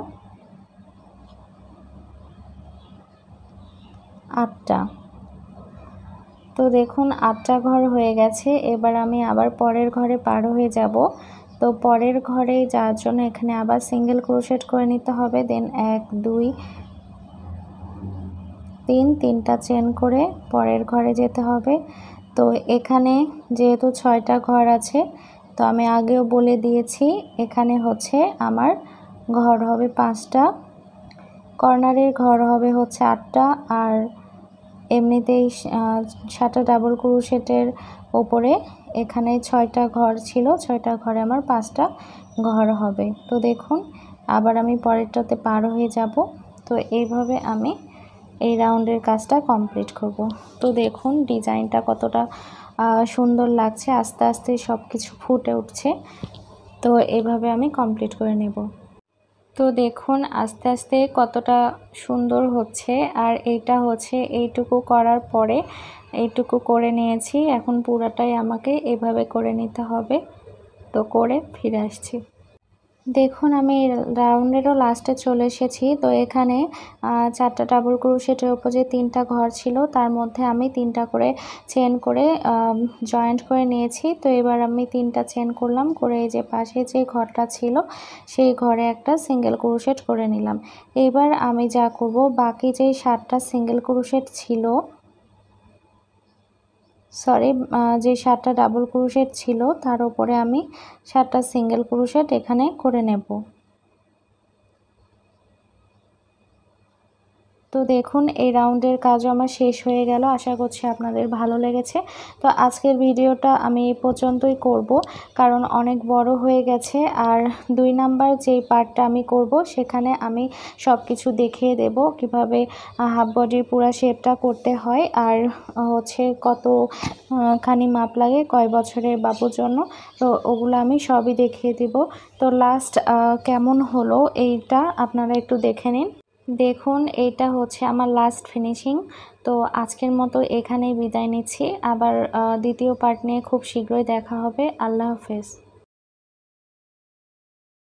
8টা। তো দেখুন 8টা ঘর হয়ে গেছে। এবার আমি আবার পরের ঘরে পার হয়ে যাব। তো পরের ঘরে যাওয়ার জন্য এখানে আবার সিঙ্গেল ক্রোশেট করে নিতে হবে। দেন 1 2 3, 3টা চেন করে পরের ঘরে যেতে হবে। তো এখানে যেহেতু 6টা ঘর আছে, তো আমি আগেও বলে দিয়েছি এখানে হচ্ছে আমার ঘর হবে 5টা, কর্নারের ঘর হবে হচ্ছে 8টা, আর এমনিতেই 7টা ডাবল ক্রোশেটের ওপরে এখানে 6টা ঘর ছিল, 6টা ঘরে আমার 5টা ঘর হবে। তো দেখুন আবার আমি পরেরটাতে পার হয়ে যাব। তো এইভাবে আমি এই রাউন্ডের কাজটা কমপ্লিট করব। তো দেখুন ডিজাইনটা কতটা সুন্দর লাগছে, আস্তে আস্তে সব কিছু ফুটে উঠছে। তো এভাবে আমি কমপ্লিট করে নেব। তো দেখুন আস্তে আস্তে কতটা সুন্দর হচ্ছে, আর এইটা হচ্ছে এইটুকু করার পরে এইটুকু করে নিয়েছি। এখন পুরোটাই আমাকে এভাবে করে নিতে হবে। তো করে ফিরে আসছি। দেখুন আমি রাউন্ডেরও লাস্টে চলে এসেছি। তো এখানে 4টা ডাবল ক্রোশেটের উপর যে 3টা ঘর ছিল, তার মধ্যে আমি 3টা করে চেন করে জয়েন্ট করে নিয়েছি। তো এবার আমি 3টা চেন করলাম, করে এই যে পাশে যে ঘরটা ছিল সেই ঘরে একটা সিঙ্গেল ক্রোশেট করে নিলাম। এবার আমি যা করব, বাকি যে 7টা সিঙ্গেল ক্রোশেট ছিল, যে 7টা ডাবল ক্রোশেট ছিল তার উপরে আমি 7টা সিঙ্গেল ক্রোশেট এখানে করে নেব। তো দেখুন এই রাউন্ডের কাজও আমার শেষ হয়ে গেল। আশা করছি আপনাদের ভালো লেগেছে। তো আজকের ভিডিওটা আমি এই পর্যন্তই করব, কারণ অনেক বড় হয়ে গেছে। আর 2 নাম্বার যেই পার্টটা আমি করব সেখানে আমি সব কিছু দেখিয়ে দেব কিভাবে হাফ বডির পুরা শেপটা করতে হয়, আর হচ্ছে কত খানি মাপ লাগে কয় বছরের বাবুর জন্য। তো ওগুলো আমি সবই দেখিয়ে দিব। তো লাস্ট কেমন হলো এইটা আপনারা একটু দেখে নিন। দেখুন এইটা হচ্ছে আমার লাস্ট ফিনিশিং। তো আজকের মতো এখানেই বিদায় নিচ্ছি। আবার দ্বিতীয় পার্ট নিয়ে খুব শীঘ্রই দেখা হবে। আল্লাহ হাফেজ।